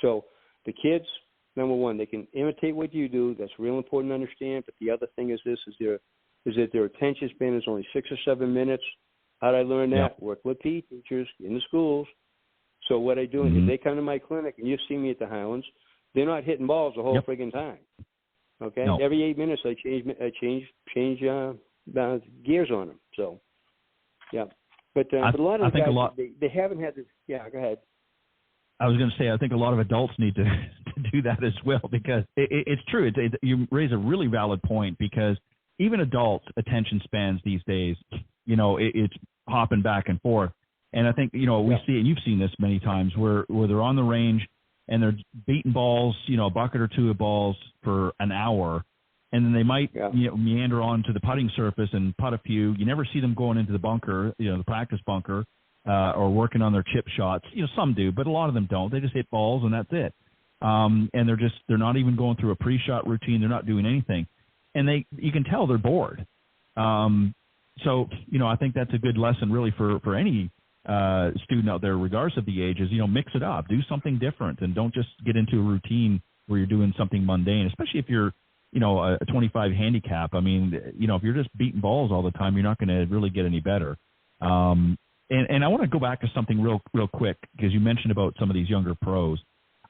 So the kids, number 1, they can imitate what you do. That's real important to understand. But the other thing is this: is that their attention span is only 6 or 7 minutes. How did I learn that? Yep. Work with PE teachers in the schools. So what I do, if they come to my clinic, and you see me at the Highlands, they're not hitting balls the whole friggin' time. Okay? No. Every 8 minutes I change gears on them. So, yeah. But a lot of the guys, they haven't had this. Yeah, go ahead. I was going to say, I think a lot of adults need to do that as well because it's true. You raise a really valid point because even adults' attention spans these days, it's hopping back and forth. And I think, we see, and you've seen this many times, where they're on the range and they're beating balls, a bucket or 2 of balls for an hour, and then they might meander on to the putting surface and putt a few. You never see them going into the bunker, the practice bunker, or working on their chip shots. Some do, but a lot of them don't. They just hit balls and that's it. And they're not even going through a pre-shot routine. They're not doing anything. And you can tell they're bored. So, I think that's a good lesson really for any student out there, regardless of the ages. Mix it up, do something different, and don't just get into a routine where you're doing something mundane, especially if you're, a 25 handicap. I mean, if you're just beating balls all the time, you're not going to really get any better. And I want to go back to something real quick, because you mentioned about some of these younger pros.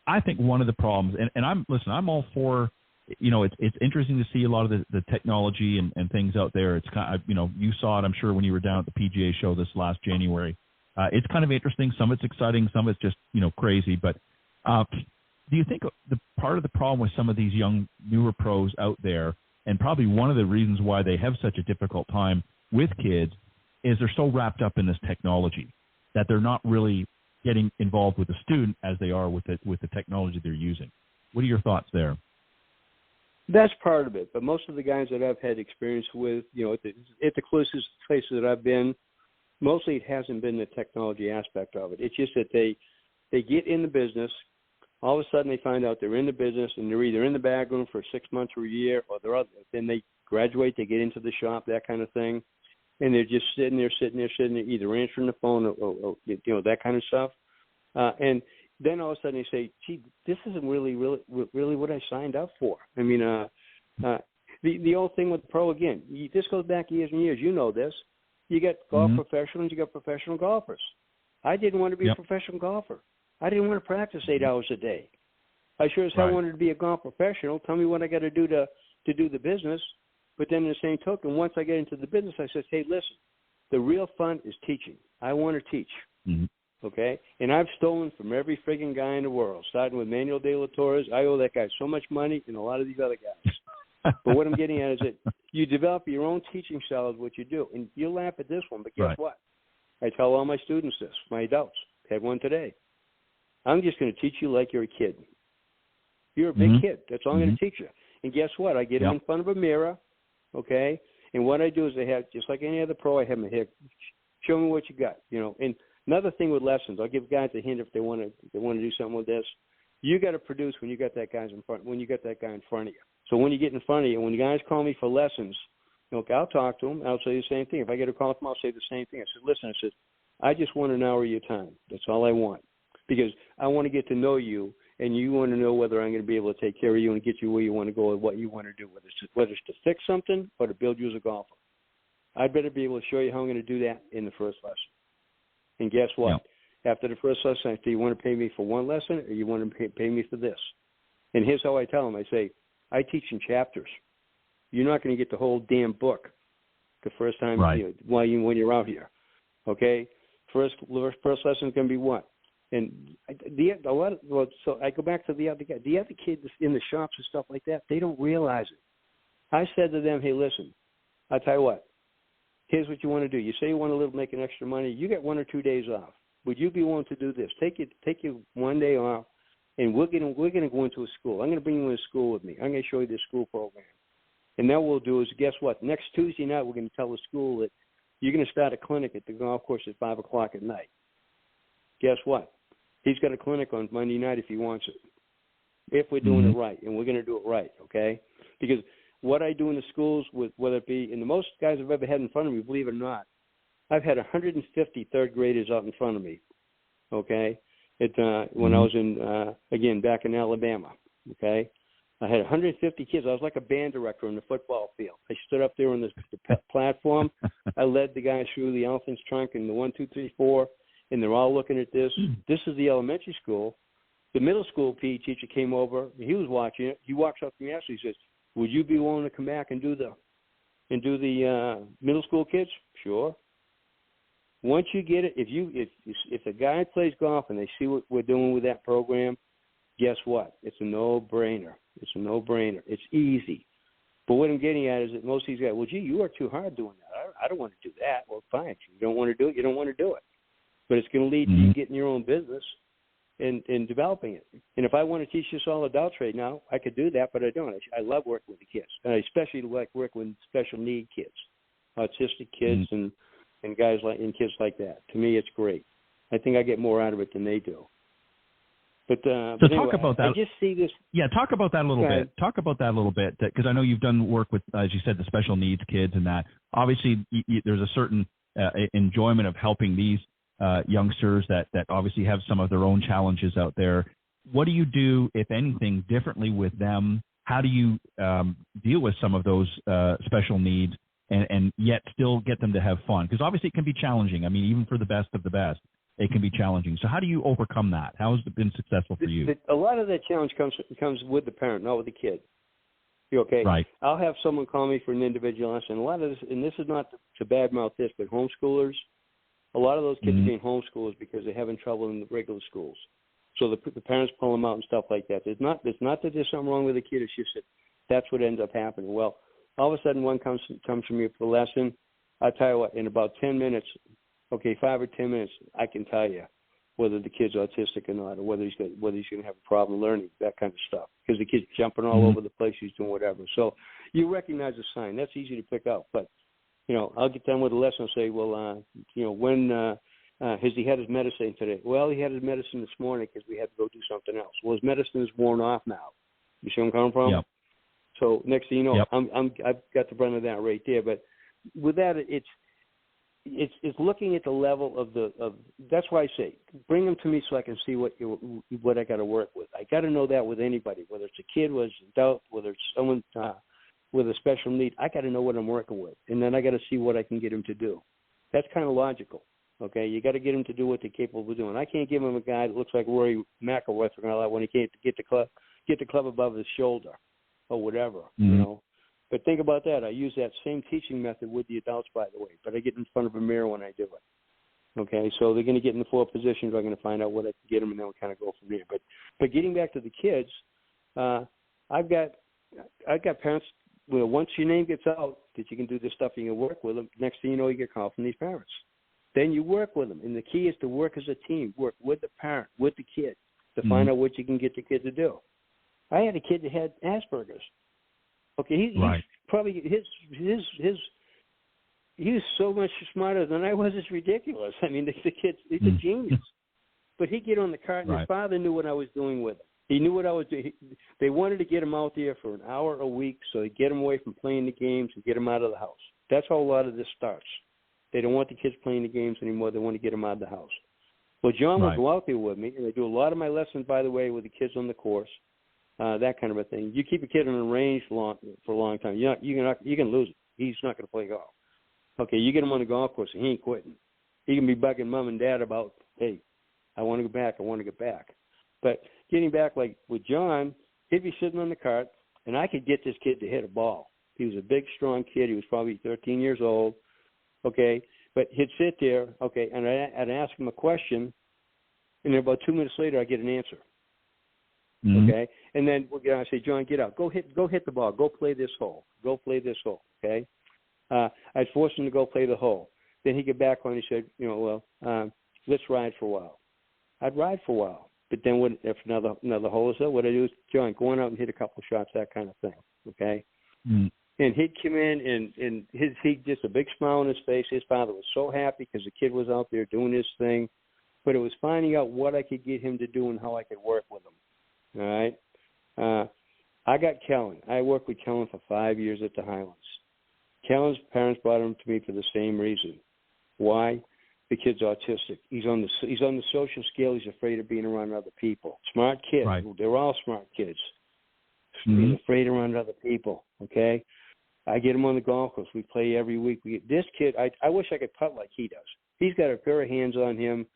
I think one of the problems, and I'm all for, it's interesting to see a lot of the technology and things out there. It's kind of, you saw it, I'm sure, when you were down at the PGA show this last January. It's kind of interesting. Some of it's exciting. Some of it's just, crazy. But do you think the part of the problem with some of these newer pros out there, and probably one of the reasons why they have such a difficult time with kids, is they're so wrapped up in this technology that they're not really getting involved with the student as they are with the technology they're using? What are your thoughts there? That's part of it, but most of the guys that I've had experience with, at the closest places that I've been, mostly it hasn't been the technology aspect of it. It's just that they get in the business, all of a sudden they find out they're in the business, and they're either in the bag room for 6 months or a year, or then they graduate, they get into the shop, that kind of thing, and they're just sitting there, either answering the phone or that kind of stuff, and then all of a sudden they say, "Gee, this isn't really what I signed up for." I mean, The old thing with the pro, again, this goes back years and years. You know this. You got golf professionals, you got professional golfers. I didn't want to be a professional golfer. I didn't want to practice 8 hours a day. I sure as hell wanted to be a golf professional. Tell me what I got to do to do the business. But then in the same token, once I get into the business, I said, hey, listen, the real fun is teaching. I want to teach. Okay? And I've stolen from every frigging guy in the world, starting with Manuel de la Torres. I owe that guy so much money, and a lot of these other guys. But what I'm getting at is that you develop your own teaching style is what you do. And you'll laugh at this one, but guess what? I tell all my students this, my adults. Had one today. I'm just going to teach you like you're a kid. You're a big kid. That's all I'm going to teach you. And guess what? I get them in front of a mirror, okay? And what I do is I have, just like any other pro, I have them here. Show me what you got, you know. And another thing with lessons, I'll give guys a hint if they want to do something with this. You got to produce when you got that guy in front of you. So when you get in front of you, when you guys call me for lessons, okay, I'll talk to them. I'll say the same thing. If I get a call from them, I'll say the same thing. I said, listen, I just want an hour of your time. That's all I want. Because I want to get to know you, and you want to know whether I'm going to be able to take care of you and get you where you want to go and what you want to do, whether it's to fix something or to build you as a golfer. I'd better be able to show you how I'm going to do that in the first lesson. And guess what? After the first lesson, I say, do you want to pay me for one lesson or you want to pay me for this? And here's how I tell them. I say, I teach in chapters. You're not going to get the whole damn book the first time when you're out here. Okay? First lesson is going to be what? And so I go back to the other guy. The other kids in the shops and stuff like that, they don't realize it. I said to them, hey, listen, I'll tell you what. Here's what you want to do. You say you want to make an extra money. You get 1 or 2 days off. Would you be willing to do this? Take you 1 day off, and we're going to go into a school. I'm going to bring you into school with me. I'm going to show you this school program. And then what we'll do is, guess what? Next Tuesday night, we're going to tell the school that you're going to start a clinic at the golf course at 5 o'clock at night. Guess what? He's got a clinic on Monday night if he wants it, if we're doing it right, and we're going to do it right, okay? Because what I do in the schools, whether it be, and the most guys I've ever had in front of me, believe it or not, I've had 150 third graders out in front of me, okay, when I was in, back in Alabama, okay? I had 150 kids. I was like a band director in the football field. I stood up there on the platform. I led the guys through the elephant's trunk and the 1, 2, 3, 4. And they're all looking at this. This is the elementary school. The middle school PE teacher came over. He was watching it. He walks up to me after. He says, "Would you be willing to come back and do the middle school kids?" Sure. Once you get it, if a guy plays golf and they see what we're doing with that program, guess what? It's a no-brainer. It's easy. But what I'm getting at is that most of these guys, well, gee, you are too hard doing that. I don't want to do that. Well, fine. If you don't want to do it, you don't want to do it. But it's going to lead to you getting your own business and developing it. And if I want to teach this all adults right now, I could do that, but I don't. I love working with the kids. And I especially like working with special need kids, autistic kids and guys and kids like that. To me, it's great. I think I get more out of it than they do. But anyway, talk about that. I just see this. Yeah, talk about that a little bit. Talk about that a little bit, because I know you've done work with, as you said, the special needs kids and that. Obviously, there's a certain enjoyment of helping these youngsters that obviously have some of their own challenges out there. What do you do, if anything, differently with them? How do you deal with some of those special needs and yet still get them to have fun? Because obviously it can be challenging. I mean, even for the best of the best, it can be challenging. So how do you overcome that? How has it been successful for you? A lot of that challenge comes with the parent, not with the kid. Okay? Right. I'll have someone call me for an individual lesson. A lot of this, and this is not to badmouth this, but homeschoolers, a lot of those kids are being homeschoolers because they're having trouble in the regular schools. So the parents pull them out and stuff like that. It's not that there's something wrong with the kid. It's just that that's what ends up happening. Well, all of a sudden one comes from me for a lesson. I'll tell you what, in about 10 minutes, 5 or 10 minutes, I can tell you whether the kid's autistic or not, or whether he's going to have a problem learning, that kind of stuff. Because the kid's jumping all over the place, he's doing whatever. So you recognize a sign. That's easy to pick out. But I'll get done with the lesson and say, well, when has he had his medicine today? Well, he had his medicine this morning because we had to go do something else. Well, his medicine is worn off now. You see where I'm coming from? Yep. So next thing you know, yep. I've got the brunt of that right there. But with that, it's looking at the level of that's why I say bring them to me so I can see what I got to work with. I got to know that with anybody, whether it's a kid, whether it's an adult, whether it's someone with a special need, I got to know what I'm working with, and then I got to see what I can get him to do. That's kind of logical. Okay, you got to get him to do what they're capable of doing. I can't give him a guy that looks like Rory McIlroy when he can't get the club above his shoulder or whatever, you know. But think about that. I use that same teaching method with the adults, by the way, but I get in front of a mirror when I do it. Okay, so they're going to get in the 4 positions. I'm going to find out what I can get them, and then we'll kind of go from there. But getting back to the kids, I've got parents. Well, once your name gets out that you can do this stuff and you can work with them, next thing you know, you get a call from these parents. Then you work with them, and the key is to work as a team, work with the parent, with the kid, to find out what you can get the kid to do. I had a kid that had Asperger's. Okay, he's probably he was so much smarter than I was. It's ridiculous. I mean, the kid, he's a genius. But he'd get on the cart, and his father knew what I was doing with him. He knew what I was doing. They wanted to get him out there for an hour a week so they get him away from playing the games and get him out of the house. That's how a lot of this starts. They don't want the kids playing the games anymore. They want to get them out of the house. Well, John will go out there with me, and I do a lot of my lessons, by the way, with the kids on the course, that kind of a thing. You keep a kid on a range for a long time, you can lose it. He's not going to play golf. Okay, you get him on the golf course, and he ain't quitting. He can be bugging mom and dad about, hey, I want to go back. I want to get back. But getting back, like with John, he'd be sitting on the cart, and I could get this kid to hit a ball. He was a big, strong kid. He was probably 13 years old. Okay, but he'd sit there, okay, and I'd ask him a question, and then about 2 minutes later, I get an answer. Okay, and then I say, John, get out, go hit the ball, go play this hole, okay. I'd force him to go play the hole. Then he'd get back on. He said, let's ride for a while. I'd ride for a while, but then if another hole is there, what I do is, John, go on out and hit a couple of shots, that kind of thing. Okay. And he'd come in, and he'd just a big smile on his face. His father was so happy because the kid was out there doing his thing. But it was finding out what I could get him to do and how I could work with him. All right? I got Kellen. I worked with Kellen for 5 years at the Highlands. Kellen's parents brought him to me for the same reason. Why? The kid's autistic. He's on the social scale. He's afraid of being around other people. Smart kid. Right. They're all smart kids. He's afraid around other people. Okay? I get him on the golf course. We play every week. This kid, I wish I could putt like he does. He's got a pair of hands on him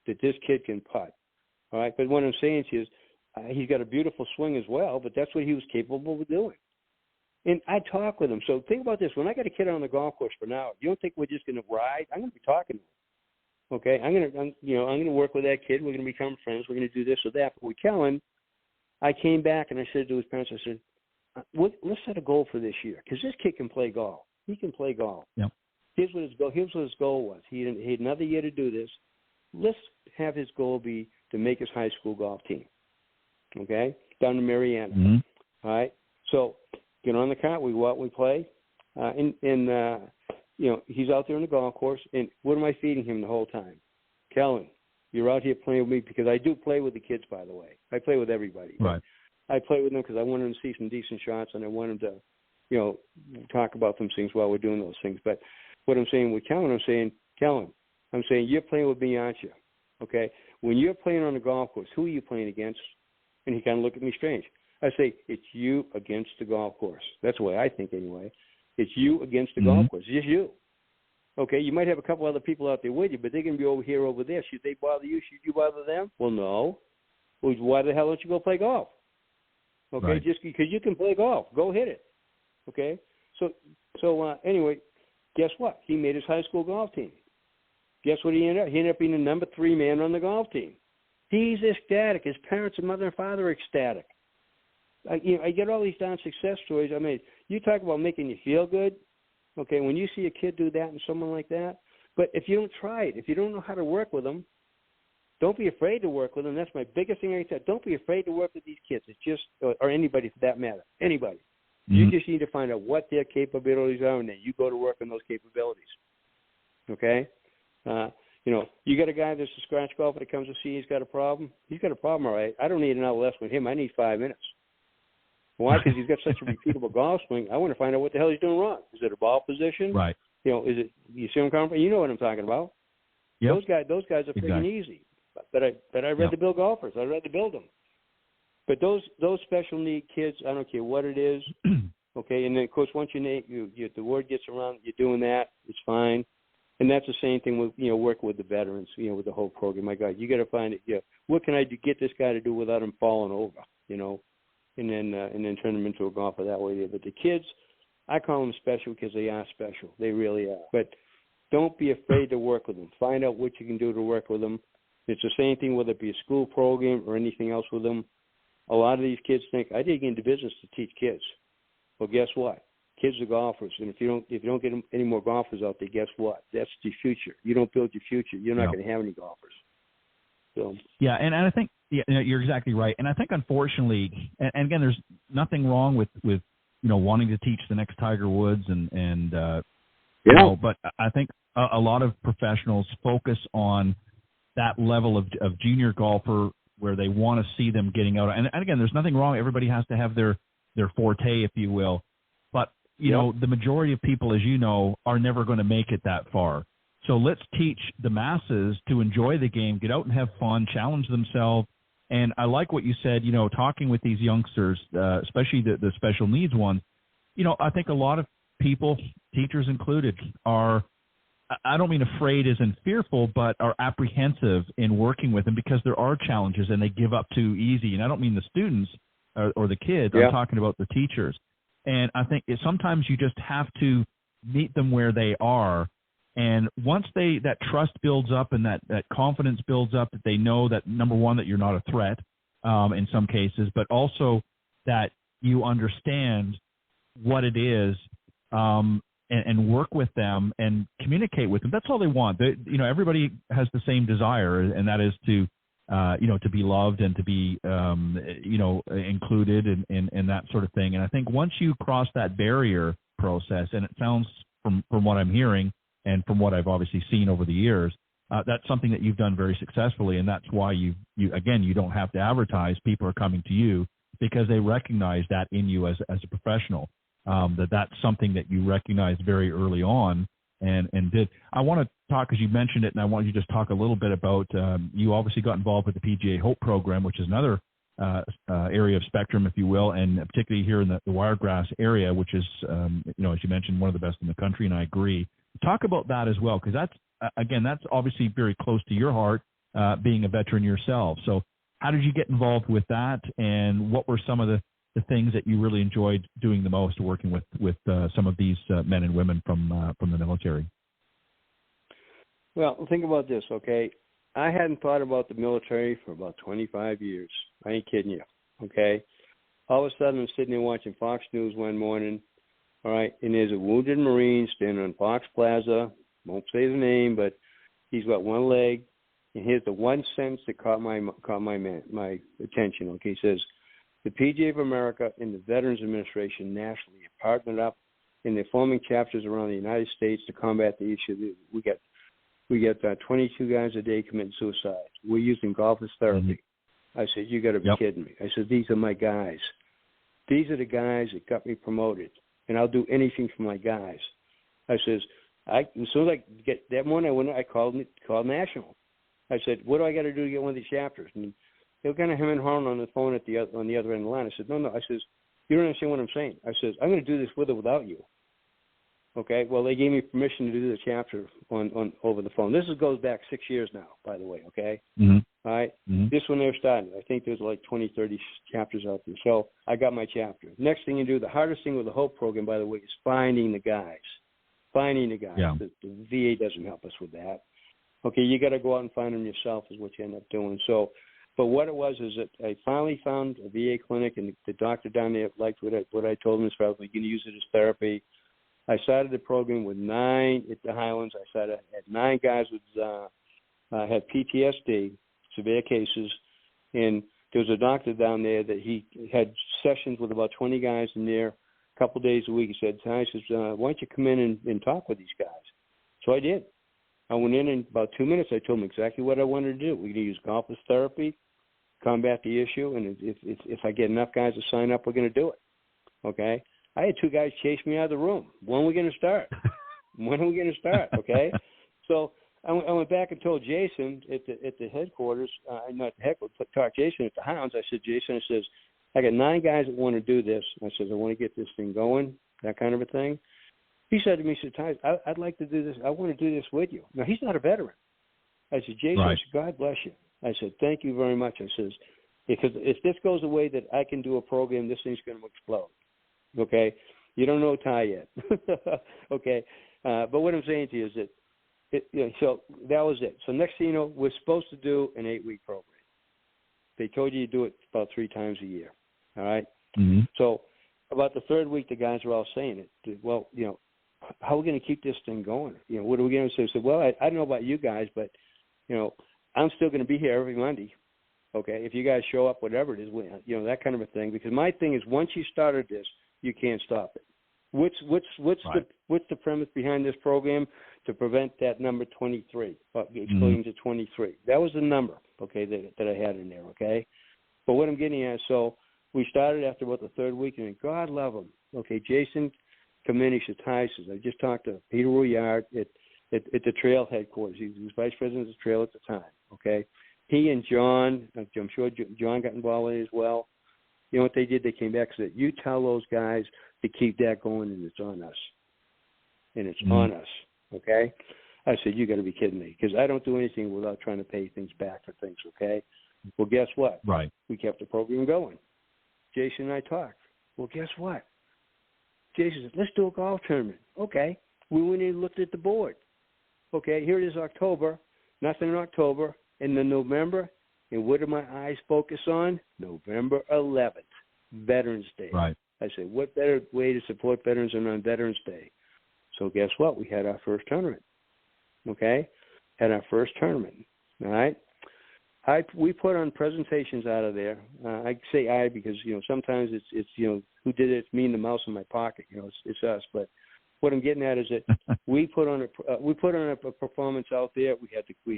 that this kid can putt. All right? But what I'm saying to you is he's got a beautiful swing as well, but that's what he was capable of doing. And I talk with him. So think about this. When I got a kid on the golf course for an hour, you don't think we're just going to ride? I'm going to be talking to him. Okay? I'm going to work with that kid. We're going to become friends. We're going to do this or that. But with Kellen, I came back and I said to his parents, I said, let's set a goal for this year because this kid can play golf. He can play golf. Yep. Here's what his goal was. He had another year to do this. Let's have his goal be to make his high school golf team. Okay, down in Mariana. All right. So get on the cart. We go out. We play. He's out there on the golf course. And what am I feeding him the whole time? Kellen, you're out here playing with me because I do play with the kids. By the way, I play with everybody. Right. I play with them because I want them to see some decent shots, and I want them to, talk about some things while we're doing those things. But what I'm saying with Kellen, Kellen, you're playing with me, aren't you? Okay? When you're playing on the golf course, who are you playing against? And he kind of looked at me strange. I say, it's you against the golf course. That's the way I think anyway. It's you against the golf course. It's just you. Okay? You might have a couple other people out there with you, but they can be over here, over there. Should they bother you? Should you bother them? Well, no. Well, why the hell don't you go play golf? Okay, right. Just because you can play golf, go hit it. Okay, so anyway, guess what? He made his high school golf team. Guess what he ended up? He ended up being the number 3 man on the golf team. He's ecstatic. His parents and mother and father are ecstatic. I get all these darn success stories. I mean, you talk about making you feel good. Okay, when you see a kid do that and someone like that, but if you don't try it, if you don't know how to work with them, don't be afraid to work with them. That's my biggest thing I said. Don't be afraid to work with these kids. It's just, or anybody for that matter, anybody. You just need to find out what their capabilities are, and then you go to work on those capabilities. Okay? You got a guy that's a scratch golfer that comes to see he's got a problem. He's got a problem, all right. I don't need an hour lesson with him. I need 5 minutes. Why? Because he's got such a repeatable golf swing. I want to find out what the hell he's doing wrong. Is it a ball position? Right. Is it? You see what I'm coming from? You know what I'm talking about. Yep. Those guys are freaking easy. But I read to build golfers. I read to build them. But those special need kids, I don't care what it is, Okay, and then of course once the word gets around, you're doing that, it's fine. And that's the same thing with working with the veterans, with the whole program. My God, you got to find it. What can I do, get this guy to do without him falling over? And then turn them into a golfer that way. But the kids, I call them special because they are special. They really are. But don't be afraid to work with them. Find out what you can do to work with them. It's the same thing whether it be a school program or anything else with them. A lot of these kids think I didn't get into business to teach kids. Well, guess what? Kids are golfers, and if you don't get any more golfers out there, guess what? That's the future. You don't build your future, you're not going to have any golfers. So yeah, and I think you're exactly right. And I think unfortunately, and again, there's nothing wrong with wanting to teach the next Tiger Woods but I think a lot of professionals focus on that level of junior golfer where they want to see them getting out. And again, there's nothing wrong. Everybody has to have their forte, if you will. But the majority of people, as you know, are never going to make it that far. So let's teach the masses to enjoy the game, get out and have fun, challenge themselves. And I like what you said, talking with these youngsters, especially the special needs ones. I think a lot of people, teachers included, are, I don't mean afraid as in fearful, but are apprehensive in working with them because there are challenges and they give up too easy. And I don't mean the students or the kids. I'm talking about the teachers. And I think sometimes you just have to meet them where they are. And once that trust builds up and that confidence builds up, that they know that, number one, that you're not a threat in some cases, but also that you understand what it is and work with them and communicate with them. That's all they want. Everybody has the same desire, and that is to be loved and to be, included and that sort of thing. And I think once you cross that barrier process, and it sounds from what I'm hearing and from what I've obviously seen over the years, that's something that you've done very successfully. And that's why you don't have to advertise. People are coming to you because they recognize that in you as a professional, that's something that you recognized very early on and did. I want to talk, as you mentioned it, and I want you to just talk a little bit about, you obviously got involved with the PGA Hope program, which is another area of spectrum, if you will, and particularly here in the Wiregrass area, which is, as you mentioned, one of the best in the country, and I agree. Talk about that as well, because that's obviously very close to your heart, being a veteran yourself. So how did you get involved with that, and what were some of the things that you really enjoyed doing the most, working with some of these men and women from the military? Well, think about this, okay? I hadn't thought about the military for about 25 years. I ain't kidding you, okay? All of a sudden, I'm sitting there watching Fox News one morning, all right, and there's a wounded Marine standing on Fox Plaza. Won't say his name, but he's got one leg, and here's the one sentence that caught my attention, okay? He says, the PGA of America and the Veterans Administration nationally have partnered up, and they're forming chapters around the United States to combat the issue. We get 22 guys a day committing suicide. We're using golf as therapy. I said, you got to be kidding me. I said, these are my guys. These are the guys that got me promoted, and I'll do anything for my guys. I says, as soon as I get that morning, I called National. I said, what do I got to do to get one of these chapters? And they were kind of hemming and hawing on the phone on the other end of the line. I said, no. I says, you don't understand what I'm saying. I says, I'm going to do this with or without you. Okay. Well, they gave me permission to do the chapter on over the phone. This goes back 6 years now, by the way. Okay. Mm-hmm. All right. Mm-hmm. This one they were starting. I think there's like 20, 30 chapters out there. So I got my chapter. Next thing you do, the hardest thing with the Hope program, by the way, is finding the guys. Yeah. The VA doesn't help us with that. Okay. You got to go out and find them yourself is what you end up doing. So. But what it was is that I finally found a VA clinic, and the doctor down there liked what I told him as far as we're going to use it as therapy. I started the program with 9 at the Highlands. I had 9 guys with had PTSD, severe cases, and there was a doctor down there that he had sessions with about 20 guys in there a couple days a week. He said, why don't you come in and talk with these guys? So I did. I went in about 2 minutes. I told him exactly what I wanted to do. We're going to use golf as therapy, combat the issue, and if I get enough guys to sign up, we're going to do it. Okay? I had 2 guys chase me out of the room. When are we going to start? Okay? So I went back and told Jason at the headquarters, not the headquarters, but talked Jason at the Hounds. I said, Jason, I got 9 guys that want to do this. I said, I want to get this thing going, that kind of a thing. He said to me, he said, Ty, I'd like to do this. I want to do this with you. Now, he's not a veteran. I said, Jason, I said, God bless you. I said, thank you very much. I says, because if this goes the way that I can do a program, this thing's going to explode. Okay? You don't know Ty yet. Okay? But what I'm saying to you is that, so that was it. So next thing you know, we're supposed to do an 8-week program. They told you do it about 3 times a year. All right? Mm-hmm. So about the 3rd week, the guys were all saying it. Well, how are we going to keep this thing going? What are we going to say? I said, well, I don't know about you guys, but, I'm still going to be here every Monday. Okay, if you guys show up, whatever it is, that kind of a thing. Because my thing is, once you started this, you can't stop it. What's the premise behind this program? To prevent that number 23, exploding to 23. That was the number, okay, that I had in there, okay. But what I'm getting at, so we started after about the 3rd week, and God love him. Okay, Jason Kamenish at Tyson. I just talked to Peter Rouillard at the trail headquarters. He was vice president of the trail at the time. Okay, he and John, I'm sure John got involved with it as well. You know what they did? They came back and said, "You tell those guys to keep that going, and it's on us, and it's on us." Okay, I said, "You got to be kidding me," because I don't do anything without trying to pay things back for things. Okay, well, guess what? Right. We kept the program going. Jason and I talked. Well, guess what? Jason said, let's do a golf tournament. Okay. We went in and looked at the board. Okay, here it is October. Nothing in October. And then November. And what do my eyes focus on? November 11th, Veterans Day. Right. I said, what better way to support veterans than on Veterans Day? So guess what? We had our first tournament. Okay? Had our first tournament. All right? We put on presentations out of there. I say I because, sometimes it's who did it? It's me and the mouse in my pocket. It's us. But what I'm getting at is that we put on a performance out there. We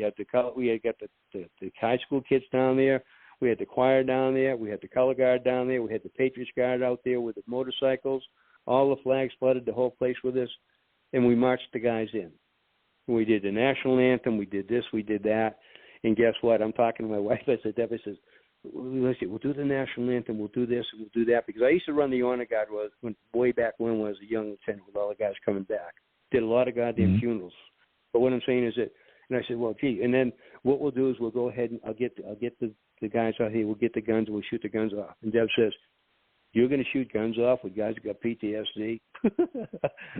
had got the high school kids down there. We had the choir down there. We had the color guard down there. We had the Patriots guard out there with the motorcycles. All the flags flooded the whole place with us, and we marched the guys in. We did the national anthem. We did this. We did that. And guess what? I'm talking to my wife. I said, Debbie says, listen, we'll do the national anthem. We'll do this. We'll do that. Because I used to run the honor guard way back when I was a young lieutenant with all the guys coming back. Did a lot of goddamn funerals. But what I'm saying is that, and I said, well, gee, and then what we'll do is we'll go ahead and I'll get the guys out here. We'll get the guns and we'll shoot the guns off. And Deb says, you're going to shoot guns off with guys who got PTSD?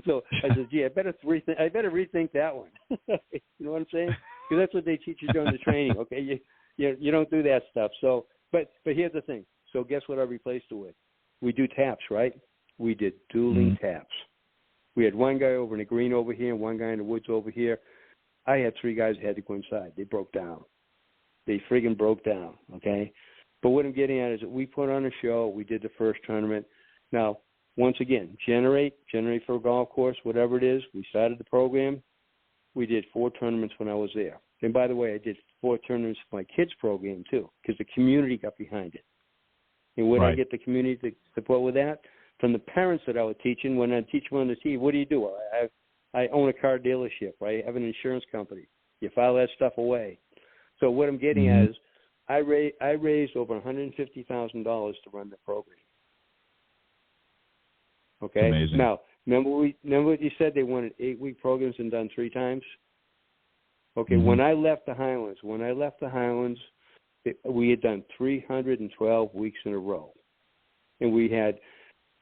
So I said, gee, I better rethink that one. You know what I'm saying? Because that's what they teach you during the training. Okay, you don't do that stuff. So, but here's the thing. So guess what I replaced it with? We do taps, right? We did dueling taps. We had one guy over in the green over here and one guy in the woods over here. I had 3 guys that had to go inside. They broke down. They friggin' broke down. Okay. But what I'm getting at is that we put on a show. We did the first tournament. Now, once again, generate for a golf course, whatever it is. We started the program. We did 4 tournaments when I was there. And by the way, I did 4 tournaments for my kids' program too, because the community got behind it. And where did I get the community to support with that? From the parents that I was teaching. When I teach them on the tee, what do you do? I own a car dealership, right? I have an insurance company. You file that stuff away. So what I'm getting at is I raised over $150,000 to run the program. Okay? Amazing. Now, remember what you said? They wanted 8-week programs and done 3 times? Okay, when I left the Highlands, we had done 312 weeks in a row. And we had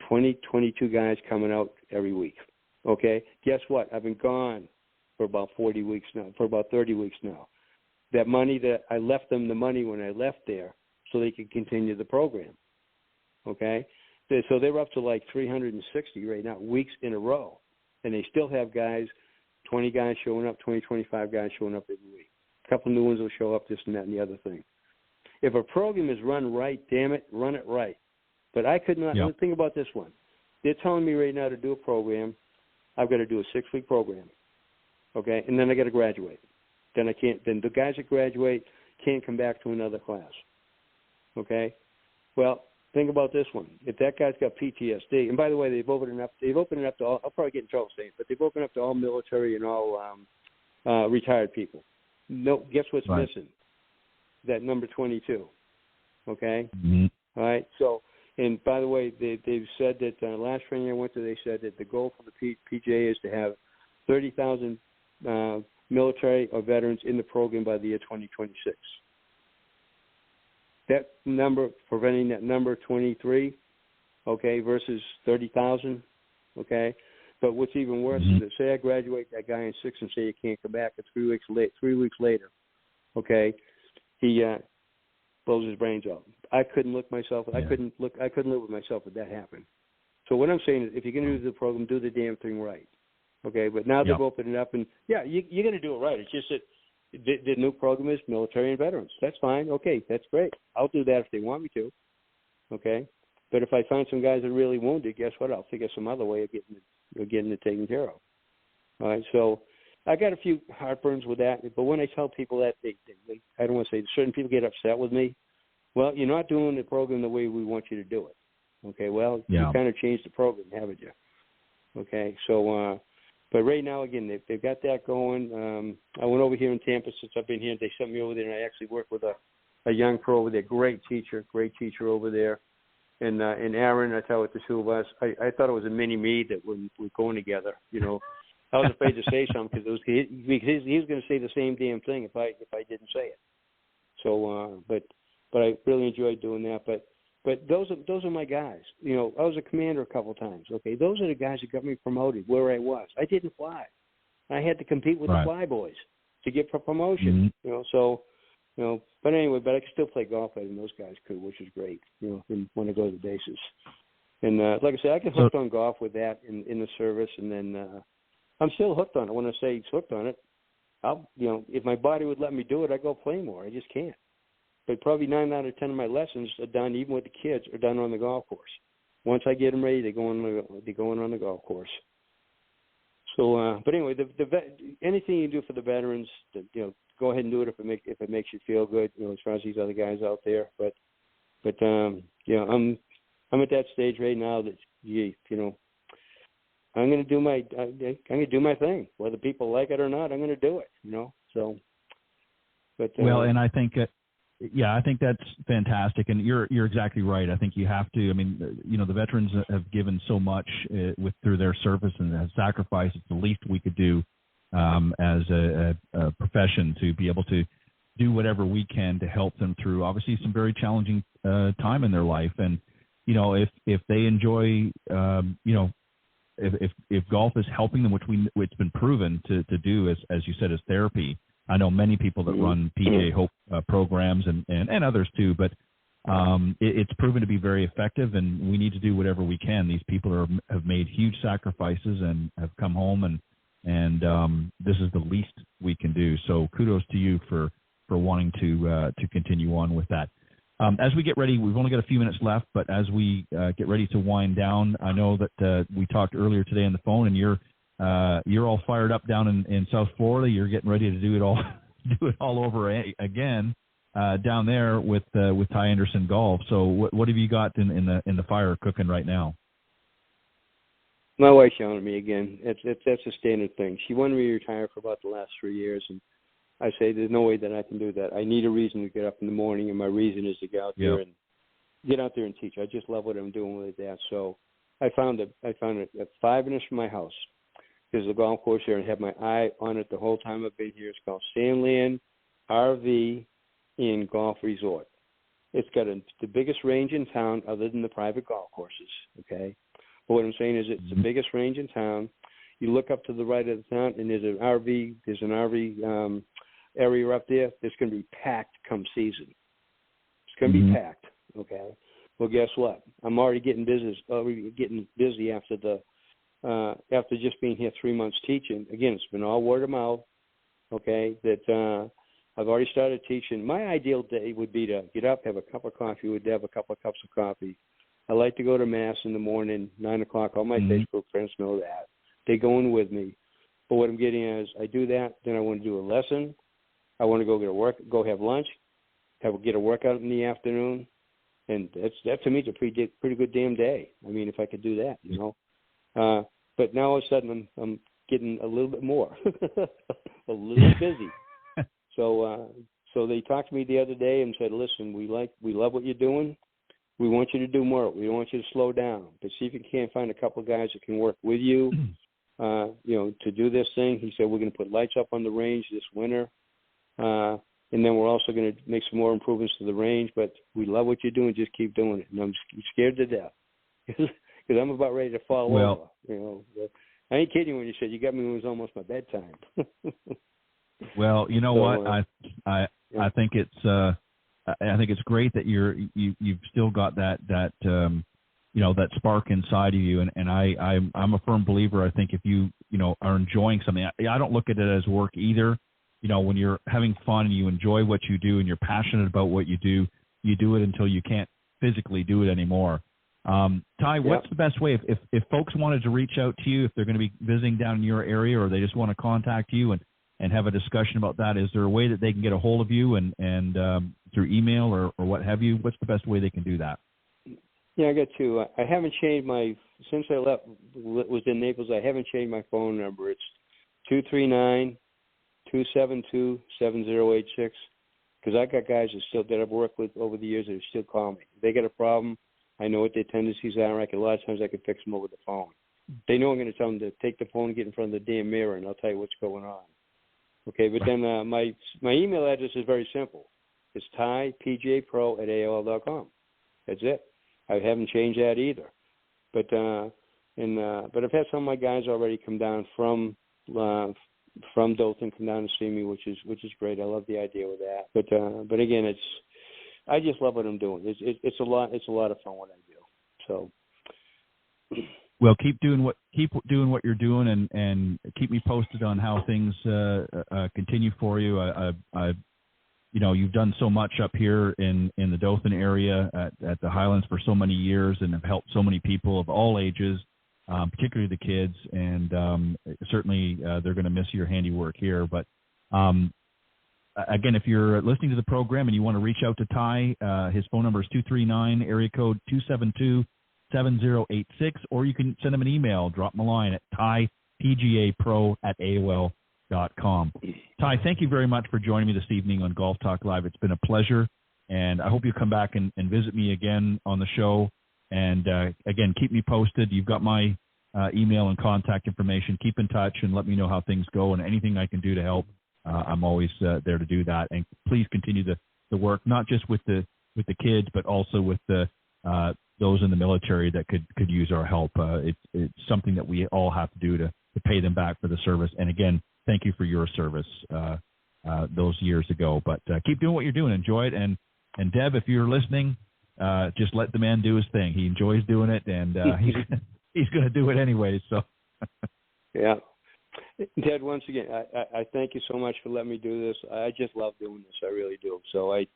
22 guys coming out every week. Okay? Guess what? I've been gone for about 30 weeks now. That money that I left them the money when I left there so they could continue the program. Okay? So they're up to like 360 right now, weeks in a row. And they still have guys, 20 guys showing up, 20, 25 guys showing up every week. A couple new ones will show up, this and that and the other thing. If a program is run right, damn it, run it right. But I could not. Think about this one. They're telling me right now to do a program. I've got to do a 6-week program. Okay? And then I got to graduate. Then I can't. Then the guys that graduate can't come back to another class. Okay? Well, think about this one. If that guy's got PTSD, and by the way, they've opened it up to all. I'll probably get in trouble saying it, but they've opened up to all military and all retired people. No, guess what's missing? That number 22. Okay? All right. So And by the way, they've said that last training I went to, they said that the goal for the PGA is to have 30,000 military or veterans in the program by the year 2026. That number, preventing that number 23, okay, versus 30,000, okay. But what's even worse is that say I graduate that guy in 6 and say you can't come back, and 3 weeks later, okay, he blows his brains out. I couldn't live with myself if that happened. So what I'm saying is, if you're going to do the program, do the damn thing right, okay. But now they've opened it up, and you're going to do it right. It's just that the new program is military and veterans. That's fine. Okay, that's great. I'll do that if they want me to, okay. But if I find some guys that are really wounded, guess what? I'll figure some other way of getting it taken care of. All right, so I got a few heartburns with that. But when I tell people that, they I don't want to say certain people get upset with me. Well, you're not doing the program the way we want you to do it. Okay, well, you kind of changed the program, haven't you? Okay, so, but right now, again, they've got that going. I went over here in Tampa since I've been here. They sent me over there, and I actually worked with a young pro over there, great teacher over there. And Aaron, I tell it the two of us, I thought it was a mini me that we're going together. You know, I was afraid to say something because he was going to say the same damn thing if I didn't say it. So, but I really enjoyed doing that. But those are my guys. You know, I was a commander a couple of times. Okay, those are the guys that got me promoted where I was. I didn't fly. I had to compete with the fly boys to get promotion. You know, so. You know, but anyway, but I can still play golf better than those guys could, which is great, you know, and want to go to the bases. And like I said, I get hooked on golf with that in the service, and then I'm still hooked on it. When I say it's hooked on it, if my body would let me do it, I'd go play more. I just can't. But probably 9 out of 10 of my lessons are done, even with the kids, are done on the golf course. Once I get them ready, they're going on the golf course. So, but anyway, anything you do for the veterans, go ahead and do it if it makes you feel good, as far as these other guys out there. But I'm at that stage right now that I'm going to do my thing, whether people like it or not. I'm going to do it, So, but and I think. I think that's fantastic, and you're exactly right. I think you have to. I mean, the veterans have given so much through their service and have sacrificed. It's the least we could do as a profession to be able to do whatever we can to help them through obviously some very challenging time in their life. And if they enjoy, if golf is helping them, which it's been proven to do as you said, as therapy. I know many people that run PGA Hope programs and others too, but it's proven to be very effective, and we need to do whatever we can. These people have made huge sacrifices and have come home, and this is the least we can do. So kudos to you for wanting to continue on with that. As we get ready, we've only got a few minutes left, but as we get ready to wind down, I know that we talked earlier today on the phone, and you're all fired up down in South Florida. You're getting ready to do it all over again down there with Ty Anderson Golf. So what have you got in the fire cooking right now? My wife's yelling at me again. That's a standard thing. She wanted me to retire for about the last 3 years, and I say there's no way that I can do that. I need a reason to get up in the morning, and my reason is to get out there and teach. I just love what I'm doing with that. So I found it at 5 minutes from my house. There's a golf course here, and I had my eye on it the whole time I've been here. It's called Sandland RV and Golf Resort. It's got the biggest range in town other than the private golf courses, okay? But what I'm saying is it's the biggest range in town. You look up to the right of the town, and there's an RV area up there that's going to be packed come season. It's going to be packed, okay? Well, guess what? I'm already getting busy after just being here 3 months teaching. Again, it's been all word of mouth, okay, that I've already started teaching. My ideal day would be to get up, have a cup of coffee, have a couple of cups of coffee. I like to go to Mass in the morning, 9 o'clock. All my Facebook friends know that. They go in with me. But what I'm getting at is I do that, then I want to do a lesson. I want to go have lunch, get a workout in the afternoon, and that to me is a pretty good damn day. I mean, if I could do that, but now all of a sudden I'm getting a little bit more, a little busy. So they talked to me the other day and said, "Listen, we love what you're doing. we want you to do more. We don't want you to slow down. But see if you can't find a couple of guys that can work with you, to do this thing. He said, we're going to put lights up on the range this winter. And then we're also going to make some more improvements to the range. But we love what you're doing. Just keep doing it. And I'm scared to death because I'm about ready to fall over. I ain't kidding when you said you got me when it was almost my bedtime. Well, you know what? I think it's great that you've still got that that spark inside of you, and I'm a firm believer. I think if you are enjoying something, I don't look at it as work either. When you're having fun and you enjoy what you do and you're passionate about what you do it until you can't physically do it anymore. Ty, what's the best way if folks wanted to reach out to you, if they're going to be visiting down in your area, or they just want to contact you and have a discussion about that? Is there a way that they can get a hold of you and through email or what have you? What's the best way they can do that? Yeah, I got two. I haven't changed since I left, was in Naples, I haven't changed my phone number. It's 239-272-7086, because I got guys that I've worked with over the years that still call me. If they got a problem, I know what their tendencies are. A lot of times I can fix them over the phone. They know I'm going to tell them to take the phone and get in front of the damn mirror, and I'll tell you what's going on. Okay, but then my email address is very simple. It's typgapro@aol.com. That's it. I haven't changed that either. But but I've had some of my guys already come down from Dothan, come down to see me, which is great. I love the idea with that. But again, I just love what I'm doing. It's a lot of fun what I do. So. Well, keep doing what you're doing, and keep me posted on how things continue for you. You've done so much up here in the Dothan area at the Highlands for so many years, and have helped so many people of all ages, particularly the kids. And certainly they're going to miss your handiwork here. But again, if you're listening to the program and you want to reach out to Ty, his phone number is 239 area code 272-7086, or you can send him an email, drop him a line at typgapro@aol.com. Ty, thank you very much for joining me this evening on Golf Talk Live. It's been a pleasure, and I hope you come back and visit me again on the show. And again, keep me posted. You've got my email and contact information. Keep in touch and let me know how things go, and anything I can do to help, I'm always there to do that. And please continue the work, not just with the kids, but also with those in the military that could use our help. It's something that we all have to do to pay them back for the service. And again, thank you for your service those years ago. But keep doing what you're doing. Enjoy it. And Deb, if you're listening, just let the man do his thing. He enjoys doing it, and he's going to do it anyway. So, yeah. Ted, once again, I thank you so much for letting me do this. I just love doing this. I really do. So I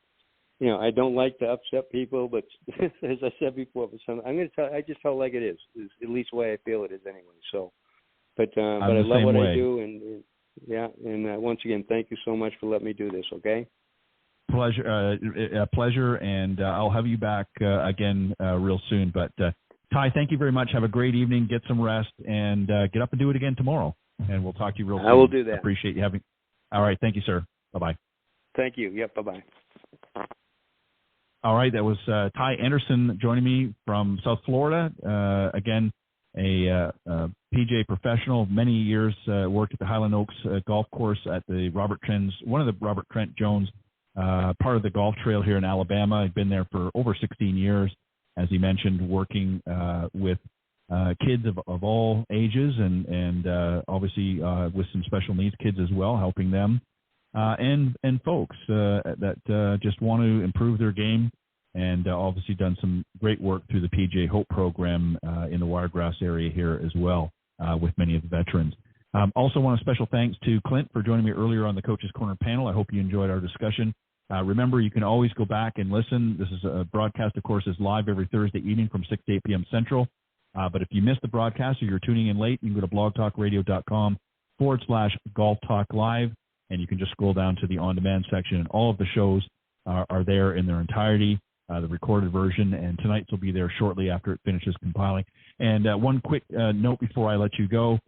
don't like to upset people, but as I said before, I'm going to tell. I just felt like it is at least the way I feel it is anyway. So, but I love what I do, and once again, thank you so much for letting me do this. Okay. Pleasure, and I'll have you back again real soon. But Ty, thank you very much. Have a great evening. Get some rest, and get up and do it again tomorrow. And we'll talk to you real soon. I will do that. Appreciate you having. All right. Thank you, sir. Bye-bye. Thank you. Yep. Bye-bye. All right. That was Ty Anderson joining me from South Florida. Again, a PGA professional, many years worked at the Highland Oaks Golf Course at one of the Robert Trent Jones, part of the golf trail here in Alabama. I've been there for over 16 years, as he mentioned, working with kids of all ages and obviously with some special needs kids as well, helping them and folks that just want to improve their game, and obviously done some great work through the PGA Hope program in the Wiregrass area here as well with many of the veterans. Also want a special thanks to Clint for joining me earlier on the Coach's Corner panel. I hope you enjoyed our discussion. Remember, you can always go back and listen. This is a broadcast, of course, is live every Thursday evening from 6 to 8 p.m. Central. But if you missed the broadcast or you're tuning in late, you can go to blogtalkradio.com/Golf Talk Live, and you can just scroll down to the on-demand section. And all of the shows are there in their entirety, the recorded version, and tonight's will be there shortly after it finishes compiling. And one quick note before I let you go.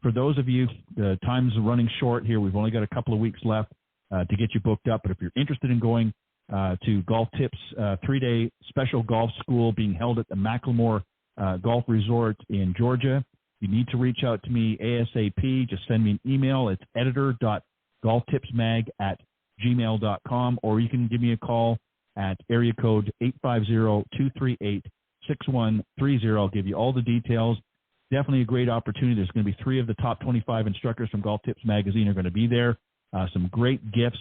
For those of you, the time's running short here. We've only got a couple of weeks left to get you booked up. But if you're interested in going to Golf Tips 3-day special golf school being held at the Macklemore Golf Resort in Georgia. You need to reach out to me ASAP. Just send me an email. It's editor.golftipsmag@gmail.com, or you can give me a call at area code 850-238-6130. I'll give you all the details. Definitely a great opportunity. There's going to be 3 of the top 25 instructors from Golf Tips Magazine are going to be there. Some great gifts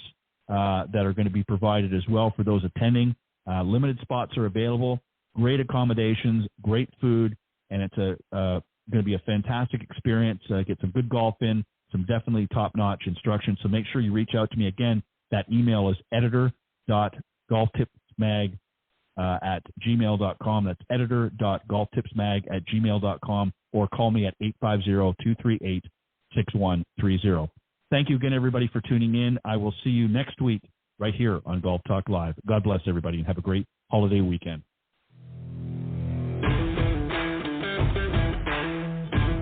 that are going to be provided as well for those attending. Limited spots are available. Great accommodations, great food, and it's going to be a fantastic experience. Get some good golf in, some definitely top-notch instruction. So make sure you reach out to me. Again, that email is editor.golftipsmag@gmail.com. That's editor.golftipsmag@gmail.com, or call me at 850-238-6130. Thank you again, everybody, for tuning in. I will see you next week right here on Golf Talk Live. God bless everybody, and have a great holiday weekend.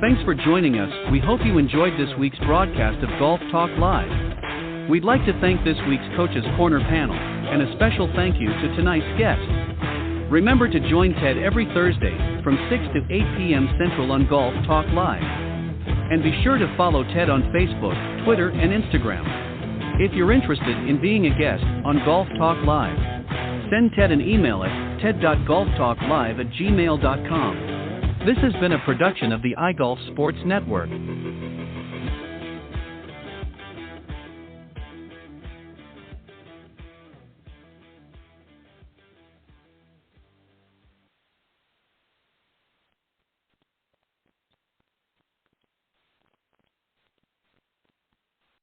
Thanks for joining us. We hope you enjoyed this week's broadcast of Golf Talk Live. We'd like to thank this week's Coach's Corner panel, and a special thank you to tonight's guest. Remember to join Ted every Thursday from 6 to 8 p.m. Central on Golf Talk Live. And be sure to follow Ted on Facebook, Twitter, and Instagram. If you're interested in being a guest on Golf Talk Live, send Ted an email at ted.golftalklive@gmail.com. This has been a production of the iGolf Sports Network.